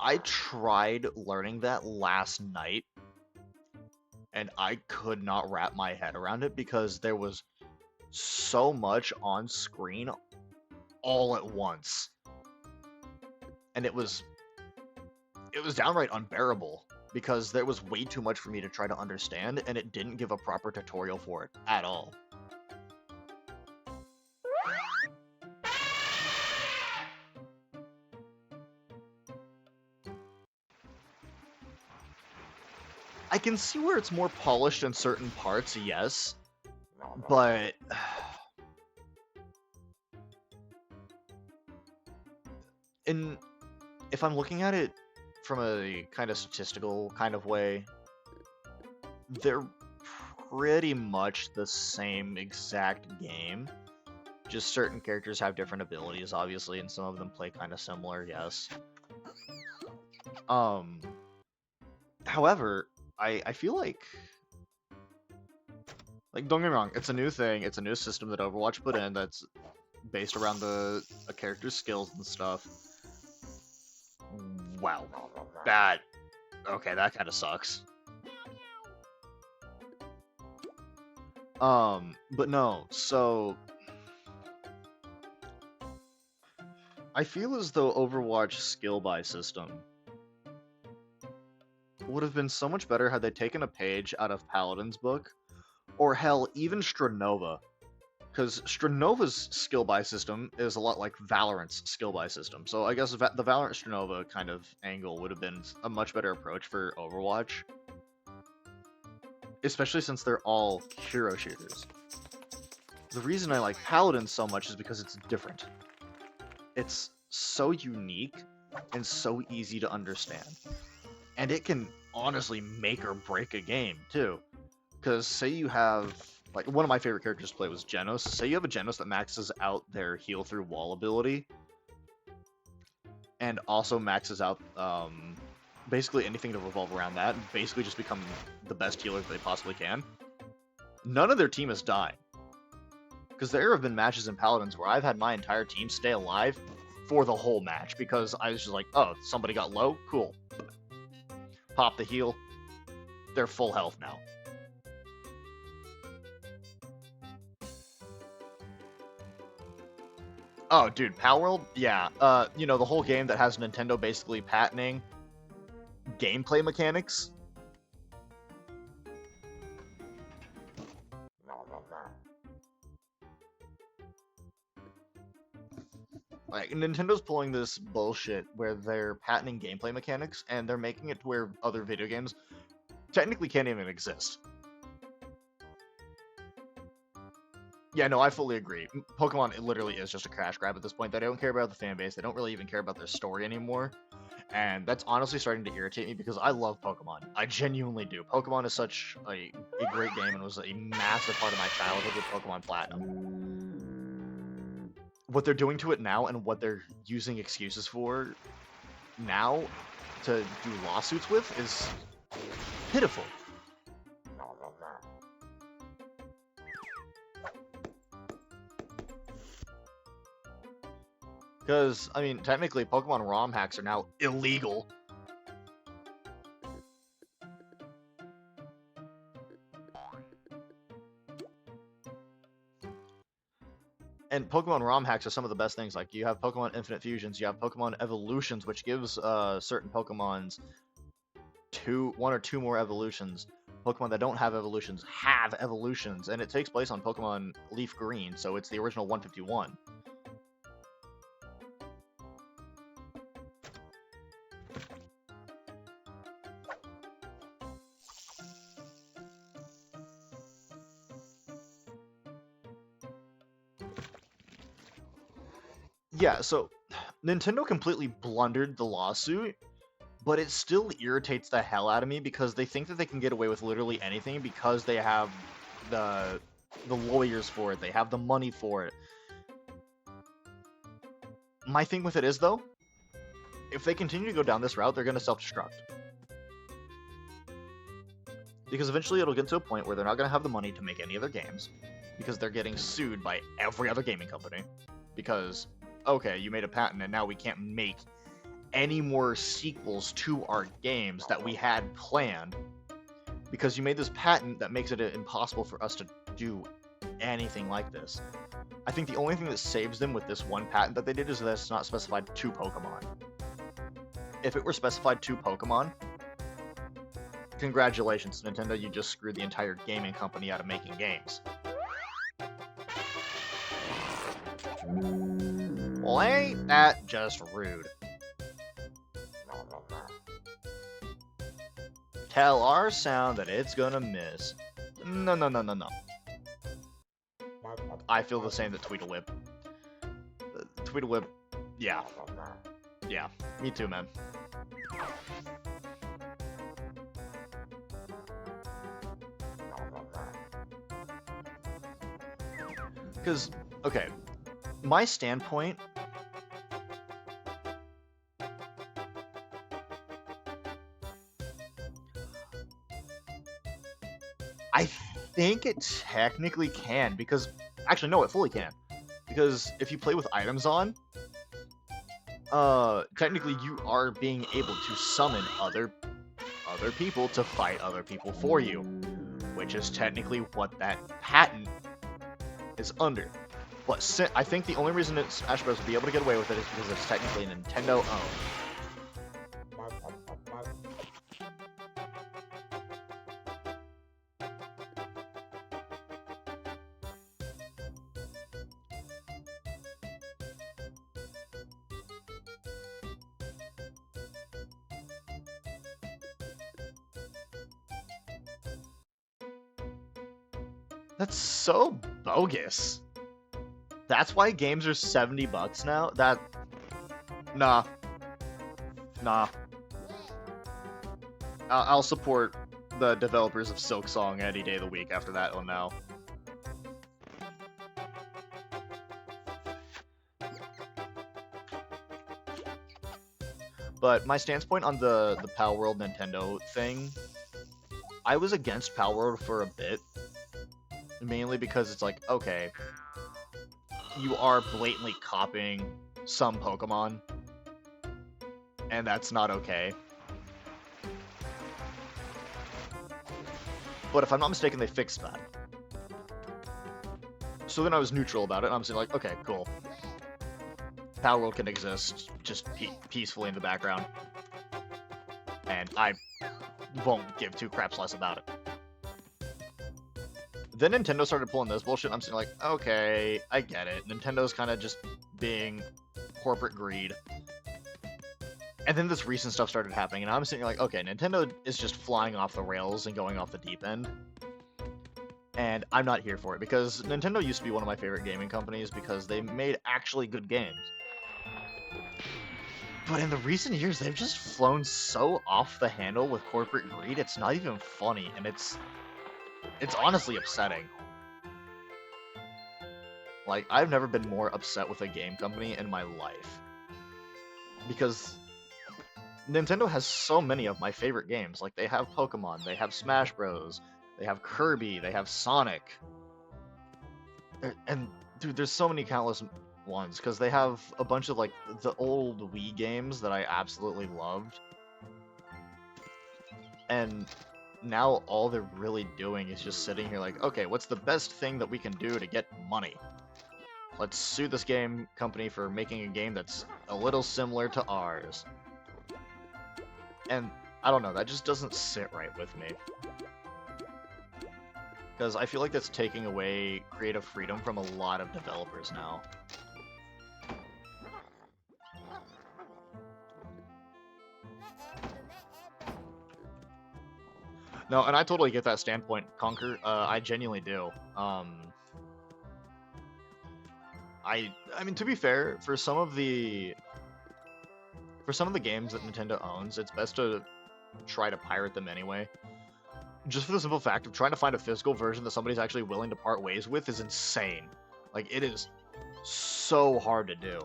I tried learning that last night, and I could not wrap my head around it because there was so much on screen all at once, and it was downright unbearable because there was way too much for me to try to understand, and it didn't give a proper tutorial for it at all. I can see where it's more polished in certain parts, yes, but if I'm looking at it from a kind of statistical kind of way, they're pretty much the same exact game. Just certain characters have different abilities, obviously, and some of them play kind of similar, yes. However, I feel like, don't get me wrong, it's a new thing, it's a new system that Overwatch put in that's based around a character's skills and stuff. Wow. Okay, that kind of sucks. But no, so I feel as though Overwatch skill buy system would have been so much better had they taken a page out of Paladin's book, or hell, even Stranova. Because Stranova's skill buy system is a lot like Valorant's skill buy system. So I guess the Valorant Stranova kind of angle would have been a much better approach for Overwatch. Especially since they're all hero shooters. The reason I like Paladin so much is because it's different. It's so unique and so easy to understand. And it can honestly make or break a game, too. Because say you have, one of my favorite characters to play was Genos. Say you have a Genos that maxes out their heal through wall ability, and also maxes out basically anything to revolve around that, and basically just become the best healer that they possibly can. None of their team has died. Because there have been matches in Paladins where I've had my entire team stay alive for the whole match, because I was just like, oh, somebody got low? Cool. Pop the heal. They're full health now. Oh, dude, Palworld? Yeah, you know, the whole game that has Nintendo basically patenting gameplay mechanics. Like, Nintendo's pulling this bullshit where they're patenting gameplay mechanics, and they're making it to where other video games technically can't even exist. Yeah, no, I fully agree. Pokemon, it literally is just a cash grab at this point. They don't care about the fan base. They don't really even care about their story anymore. And that's honestly starting to irritate me because I love Pokemon. I genuinely do. Pokemon is such a great game and was a massive part of my childhood with Pokemon Platinum. What they're doing to it now and what they're using excuses for now to do lawsuits with is pitiful. Because, I mean, technically, Pokemon ROM hacks are now illegal. And Pokemon ROM hacks are some of the best things. Like, you have Pokemon Infinite Fusions, you have Pokemon Evolutions, which gives certain Pokemons one or two more evolutions. Pokemon that don't have evolutions have evolutions, and it takes place on Pokemon Leaf Green, so it's the original 151. Yeah, so Nintendo completely blundered the lawsuit, but it still irritates the hell out of me because they think that they can get away with literally anything because they have the lawyers for it, they have the money for it. My thing with it is, though, if they continue to go down this route, they're going to self-destruct. Because eventually it'll get to a point where they're not going to have the money to make any other games, because they're getting sued by every other gaming company. Because, okay, you made a patent and now we can't make any more sequels to our games that we had planned, because you made this patent that makes it impossible for us to do anything like this. I think the only thing that saves them with this one patent that they did is that it's not specified to Pokemon. If it were specified to Pokemon, congratulations, Nintendo, you just screwed the entire gaming company out of making games. Well, ain't that just rude? Tell our sound that it's gonna miss. No, no, no, no, no. I feel the same that Tweedlewhip. Tweedlewhip, yeah. Yeah, me too, man. Because, okay, my standpoint... I think it technically can, because... Actually, no, it fully can. Because if you play with items on, technically you are being able to summon other people to fight other people for you, which is technically what that patent is under. But I think the only reason that Smash Bros. Would be able to get away with it is because it's technically Nintendo owned. That's so bogus. That's why games are $70 now? Nah. Nah. I'll support the developers of Silksong any day of the week after that one now. But my stance point on the Pal World Nintendo thing, I was against Pal World for a bit. Mainly because it's like, okay, you are blatantly copying some Pokemon, and that's not okay. But if I'm not mistaken, they fixed that. So then I was neutral about it, and I'm saying like, okay, cool. Power World can exist just peacefully in the background, and I won't give two craps less about it. Then Nintendo started pulling this bullshit, and I'm saying like, okay, I get it. Nintendo's kind of just being corporate greed. And then this recent stuff started happening, and I'm sitting like, okay, Nintendo is just flying off the rails and going off the deep end. And I'm not here for it, because Nintendo used to be one of my favorite gaming companies because they made actually good games. But in the recent years, they've just flown so off the handle with corporate greed, it's not even funny, and it's honestly upsetting. Like, I've never been more upset with a game company in my life. Because Nintendo has so many of my favorite games. Like, they have Pokemon, they have Smash Bros, they have Kirby, they have Sonic. And, dude, there's so many countless ones, because they have a bunch of, like, the old Wii games that I absolutely loved. And now all they're really doing is just sitting here like, okay, what's the best thing that we can do to get money? Let's sue this game company for making a game that's a little similar to ours. And I don't know, that just doesn't sit right with me. Because I feel like that's taking away creative freedom from a lot of developers now. No, and I totally get that standpoint, Conquer. I genuinely do. I mean, to be fair, for some of the games that Nintendo owns, it's best to try to pirate them anyway. Just for the simple fact of trying to find a physical version that somebody's actually willing to part ways with is insane. Like, it is so hard to do.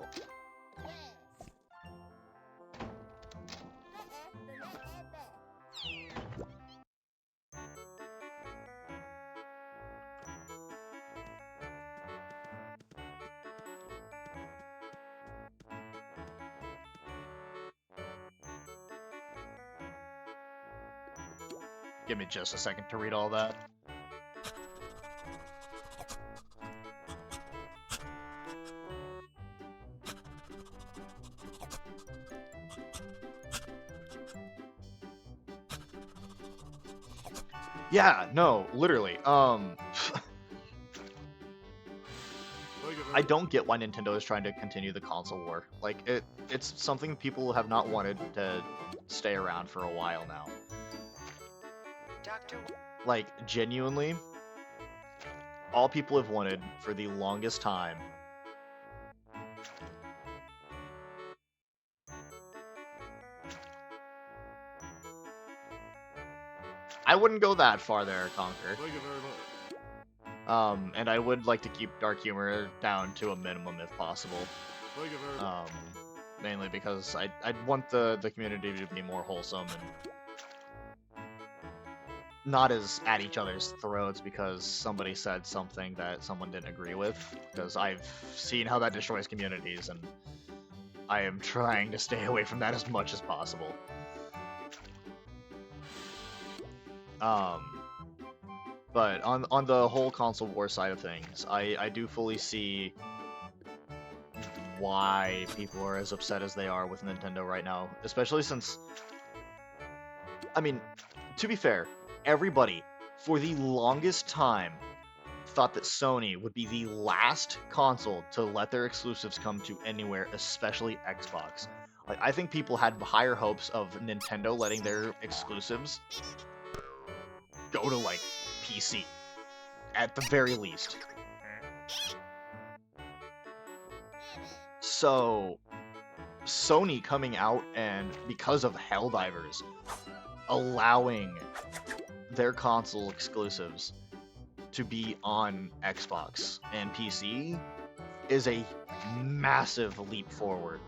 Give me just a second to read all that. Yeah, no, literally. I don't get why Nintendo is trying to continue the console war. Like, it's something people have not wanted to stay around for a while now. Like, genuinely, all people have wanted for the longest time I wouldn't go that far there, Conquer. Thank you very much. And I would like to keep dark humor down to a minimum if possible. Thank you very much. Mainly because I'd want the community to be more wholesome and not as at each other's throats because somebody said something that someone didn't agree with. Because I've seen how that destroys communities, and I am trying to stay away from that as much as possible. But on the whole console war side of things, I do fully see why people are as upset as they are with Nintendo right now, especially since, I mean, to be fair, everybody, for the longest time, thought that Sony would be the last console to let their exclusives come to anywhere, especially Xbox. Like, I think people had higher hopes of Nintendo letting their exclusives go to, like, PC, at the very least. So, Sony coming out and, because of Helldivers, allowing their console exclusives to be on Xbox and PC is a massive leap forward.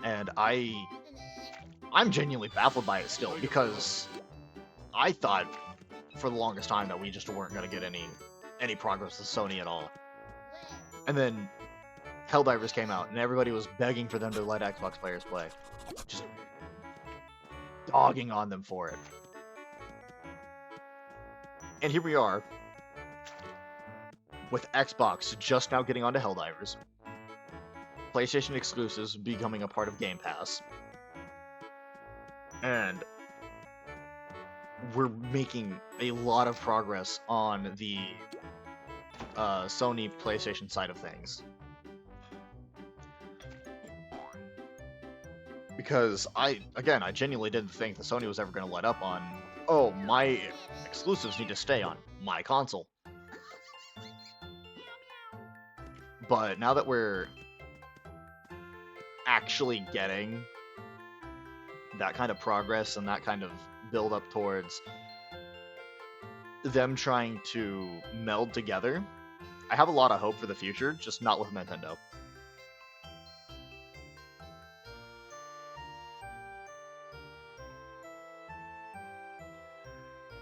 And I'm genuinely baffled by it still, because I thought for the longest time that we just weren't going to get any progress with Sony at all. And then Helldivers came out, and everybody was begging for them to let Xbox players play. Just dogging on them for it. And here we are, with Xbox just now getting onto Helldivers, PlayStation exclusives becoming a part of Game Pass, and we're making a lot of progress on the Sony PlayStation side of things. Because I genuinely didn't think that Sony was ever going to let up on, oh, my exclusives need to stay on my console. But now that we're actually getting that kind of progress and that kind of build up towards them trying to meld together, I have a lot of hope for the future, just not with Nintendo.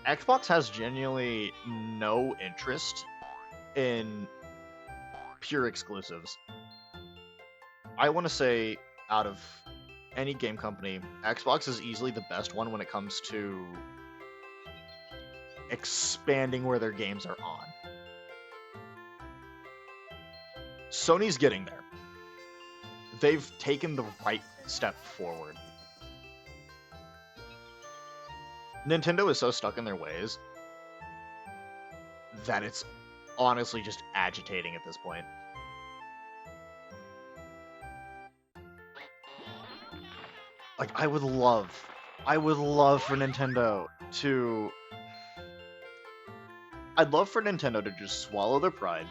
Xbox has genuinely no interest in pure exclusives. I want to say, out of any game company, Xbox is easily the best one when it comes to expanding where their games are on. Sony's getting there. They've taken the right step forward. Nintendo is so stuck in their ways that it's honestly just agitating at this point. Like, I would love for Nintendo to... I'd love for Nintendo to just swallow their pride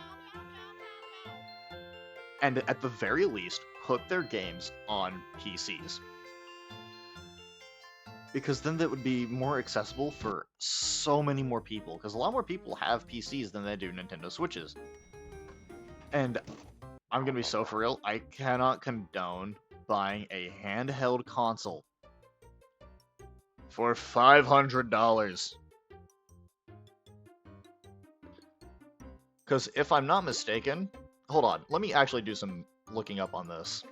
and, at the very least, put their games on PCs. Because then that would be more accessible for so many more people. Because a lot more people have PCs than they do Nintendo Switches. And I'm going to be so for real, I cannot condone buying a handheld console for $500. Because if I'm not mistaken... Hold on, let me actually do some looking up on this.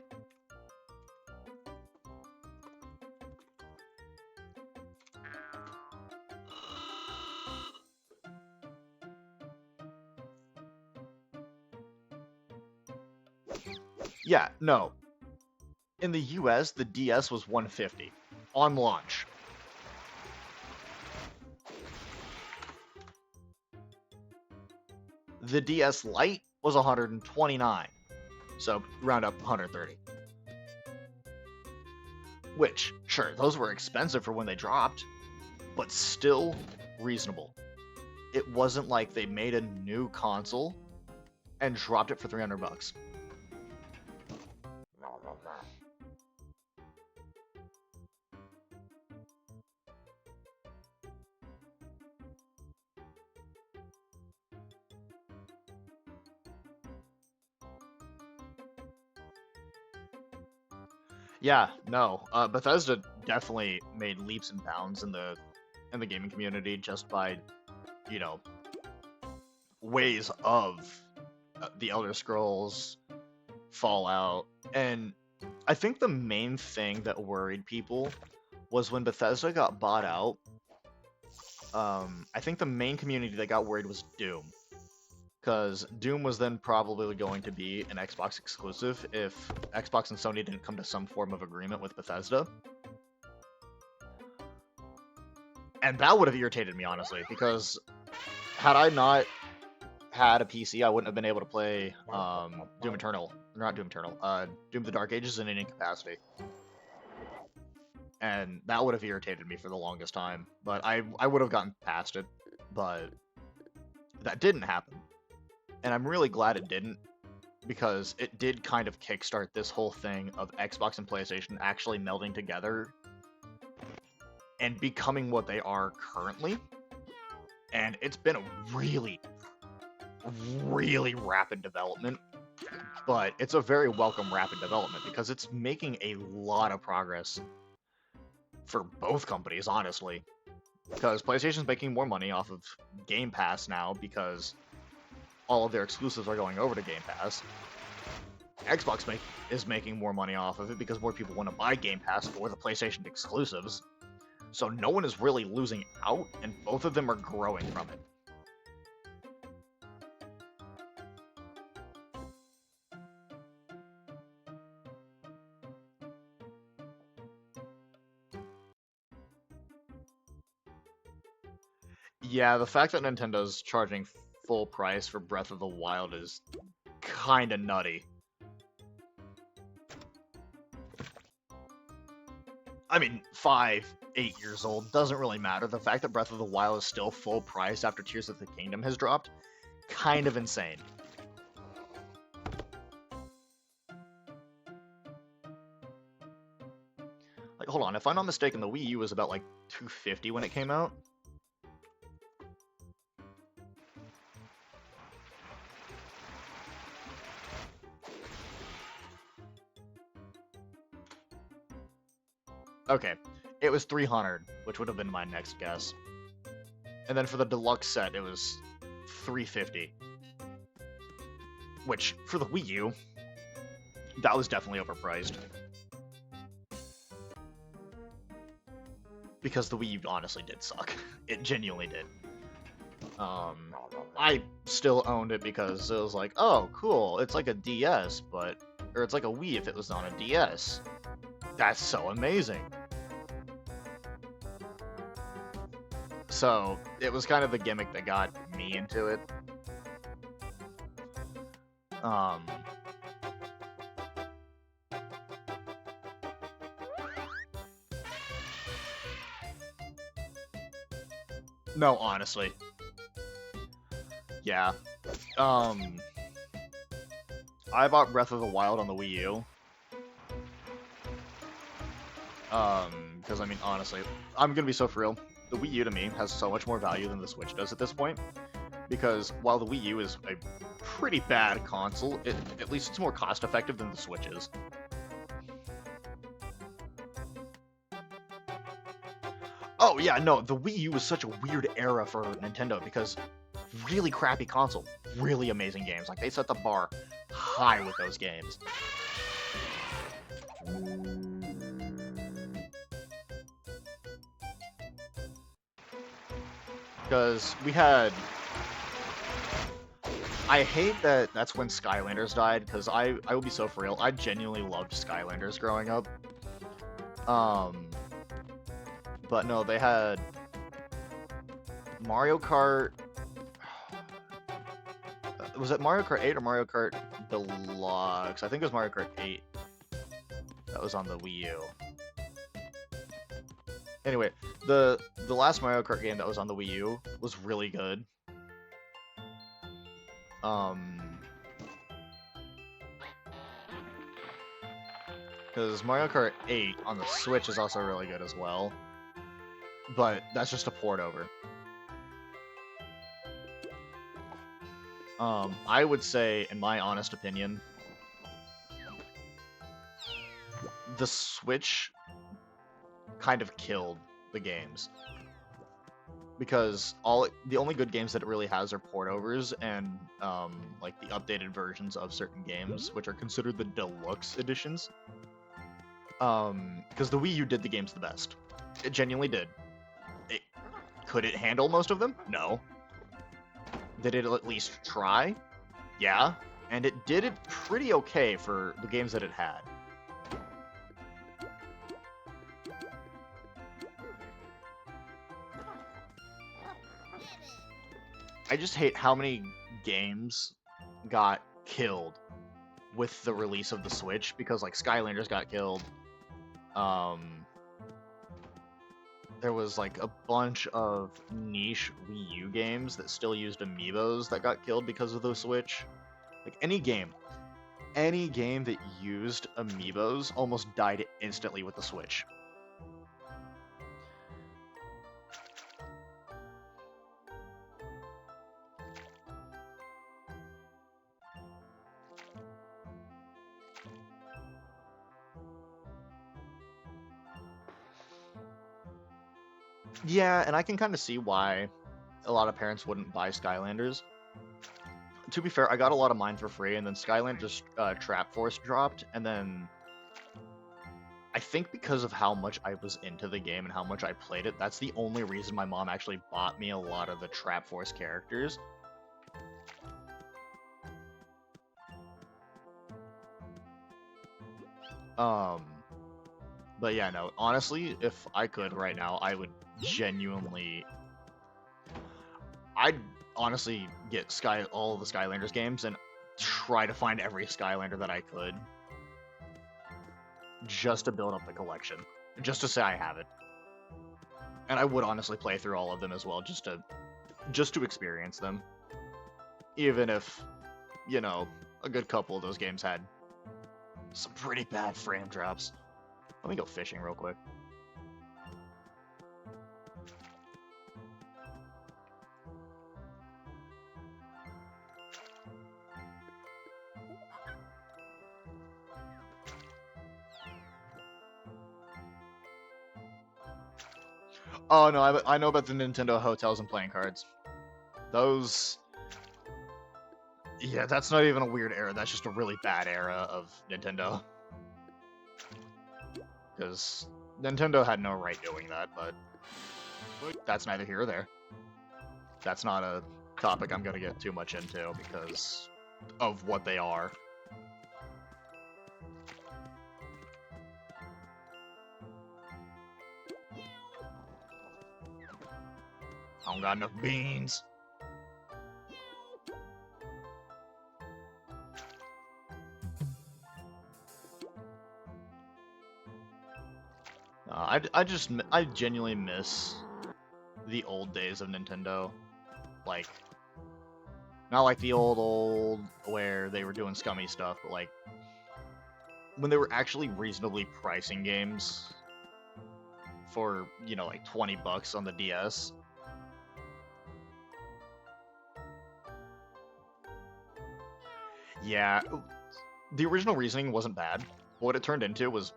Yeah, no. In the US, the DS was $150 on launch. The DS Lite was $129, so round up 130. Which, sure, those were expensive for when they dropped, but still reasonable. It wasn't like they made a new console and dropped it for $300. Yeah, no. Bethesda definitely made leaps and bounds in the gaming community just by, you know, ways of the Elder Scrolls, Fallout, and I think the main thing that worried people was when Bethesda got bought out. I think the main community that got worried was Doom, because Doom was then probably going to be an Xbox exclusive if Xbox and Sony didn't come to some form of agreement with Bethesda. And that would have irritated me, honestly, because had I not had a PC, I wouldn't have been able to play Doom Eternal. Not Doom Eternal. Doom the Dark Ages in any capacity. And that would have irritated me for the longest time. But I would have gotten past it. But that didn't happen. And I'm really glad it didn't, because it did kind of kickstart this whole thing of Xbox and PlayStation actually melding together and becoming what they are currently. And it's been a really, really rapid development, but it's a very welcome rapid development because it's making a lot of progress for both companies, honestly. Because PlayStation's making more money off of Game Pass now because all of their exclusives are going over to Game Pass. Xbox is making more money off of it because more people want to buy Game Pass for the PlayStation exclusives. So no one is really losing out, and both of them are growing from it. Yeah, the fact that Nintendo's charging full price for Breath of the Wild is kinda nutty. I mean, 5, 8 years old, doesn't really matter. The fact that Breath of the Wild is still full price after Tears of the Kingdom has dropped, kind of insane. Like, hold on, if I'm not mistaken, the Wii U was about like $250 when it came out. Okay, it was $300, which would have been my next guess. And then for the deluxe set, it was $350. Which, for the Wii U, that was definitely overpriced. Because the Wii U honestly did suck. It genuinely did. I still owned it because it was like, oh, cool, it's like a DS, or it's like a Wii if it was on a DS. That's so amazing. So, it was kind of the gimmick that got me into it. No, honestly. Yeah. I bought Breath of the Wild on the Wii U. Because, I mean, honestly, I'm gonna be so for real. The Wii U to me has so much more value than the Switch does at this point. Because while the Wii U is a pretty bad console, at least it's more cost effective than the Switch is. Oh yeah, no, the Wii U was such a weird era for Nintendo because really crappy console, really amazing games. Like, they set the bar high with those games. Because we had I hate that that's when Skylanders died, because I will be so for real, I genuinely loved Skylanders growing up. But no, they had Mario Kart. Was it Mario Kart 8 or Mario Kart Deluxe? I think it was Mario Kart 8. That was on the Wii U. Anyway, the last Mario Kart game that was on the Wii U was really good. Because Mario Kart 8 on the Switch is also really good as well. But that's just a port over. I would say, in my honest opinion, the Switch kind of killed the games. Because the only good games that it really has are port overs and like the updated versions of certain games, which are considered the deluxe editions. Because the Wii U did the games the best. It genuinely did. Could it handle most of them? No. Did it at least try? Yeah. And it did it pretty okay for the games that it had. I just hate how many games got killed with the release of the Switch, because like Skylanders got killed. There was like a bunch of niche Wii U games that still used amiibos that got killed because of the Switch. Like any game that used amiibos almost died instantly with the Switch. Yeah, and I can kind of see why a lot of parents wouldn't buy Skylanders. To be fair, I got a lot of mine for free, and then Skylanders Trap Force dropped, and then I think because of how much I was into the game and how much I played it, that's the only reason my mom actually bought me a lot of the Trap Force characters. But yeah, no, honestly, if I could right now, I would genuinely... I'd honestly get all the Skylanders games and try to find every Skylander that I could. Just to build up the collection. Just to say I have it. And I would honestly play through all of them as well, just to experience them. Even if, you know, a good couple of those games had some pretty bad frame drops. Let me go fishing real quick. Oh no, I know about the Nintendo hotels and playing cards. Those... Yeah, that's not even a weird era, that's just a really bad era of Nintendo. Because Nintendo had no right doing that, but that's neither here or there. That's not a topic I'm going to get too much into because of what they are. I don't got enough beans. I genuinely miss the old days of Nintendo. Like, not like the old where they were doing scummy stuff, but like when they were actually reasonably pricing games for, you know, like $20 on the DS. Yeah, the original reasoning wasn't bad. What it turned into was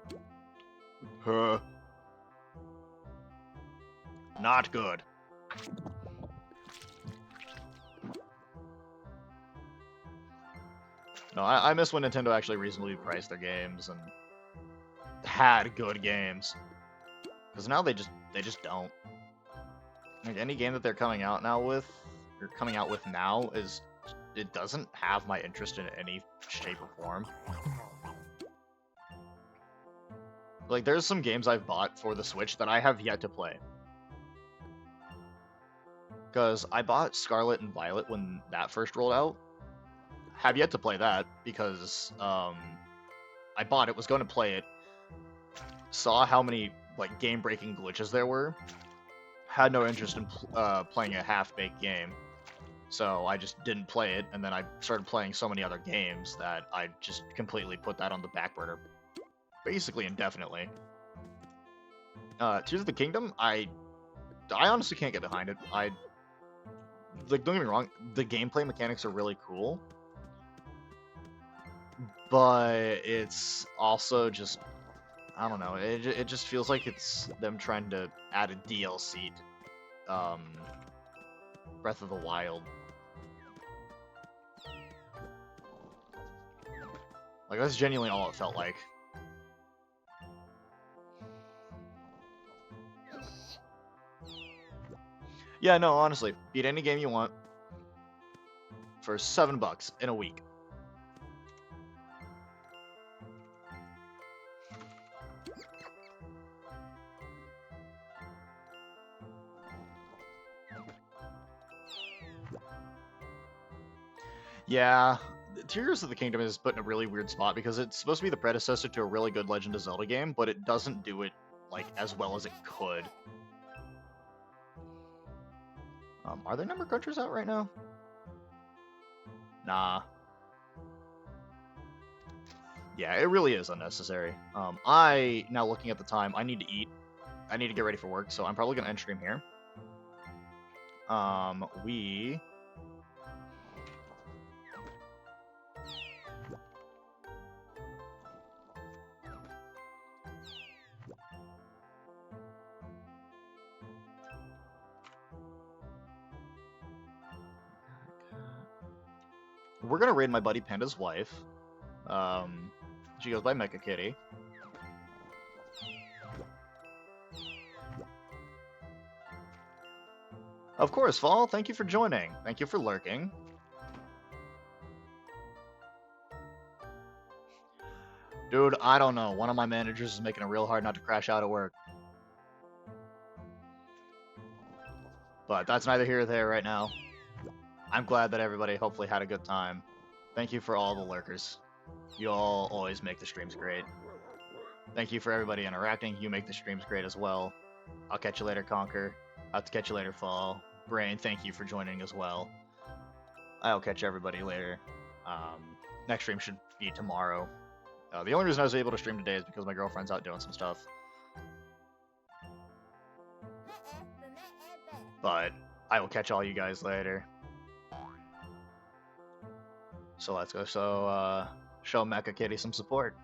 not good. No, I miss when Nintendo actually reasonably priced their games and had good games. Because now they just don't. Like any game that they're coming out with now is it doesn't have my interest in any shape or form. Like, there's some games I've bought for the Switch that I have yet to play. Because I bought Scarlet and Violet when that first rolled out. Have yet to play that because I bought it, was going to play it, saw how many like game-breaking glitches there were, had no interest in playing a half-baked game, so I just didn't play it, and then I started playing so many other games that I just completely put that on the back burner, basically indefinitely. Tears of the Kingdom, I honestly can't get behind it. Like, don't get me wrong, the gameplay mechanics are really cool, but it's also just, I don't know, it just feels like it's them trying to add a DLC to Breath of the Wild. Like, that's genuinely all it felt like. Yeah, no, honestly, beat any game you want for $7 in a week. Yeah, Tears of the Kingdom is put in a really weird spot because it's supposed to be the predecessor to a really good Legend of Zelda game, but it doesn't do it like as well as it could. Are there number crunchers out right now? Nah. Yeah, it really is unnecessary. Now looking at the time, I need to eat. I need to get ready for work, so I'm probably gonna end stream here. We're gonna raid my buddy Panda's wife. She goes by Mecha Kitty. Of course, Fall. Thank you for joining. Thank you for lurking. Dude, I don't know. One of my managers is making it real hard not to crash out at work. But that's neither here nor there right now. I'm glad that everybody hopefully had a good time. Thank you for all the lurkers. You all always make the streams great. Thank you for everybody interacting. You make the streams great as well. I'll catch you later, Conquer. I'll have to catch you later, Fall. Brain, thank you for joining as well. I'll catch everybody later. Next stream should be tomorrow. The only reason I was able to stream today is because my girlfriend's out doing some stuff. But I will catch all you guys later. So let's go show Mecha Kitty some support.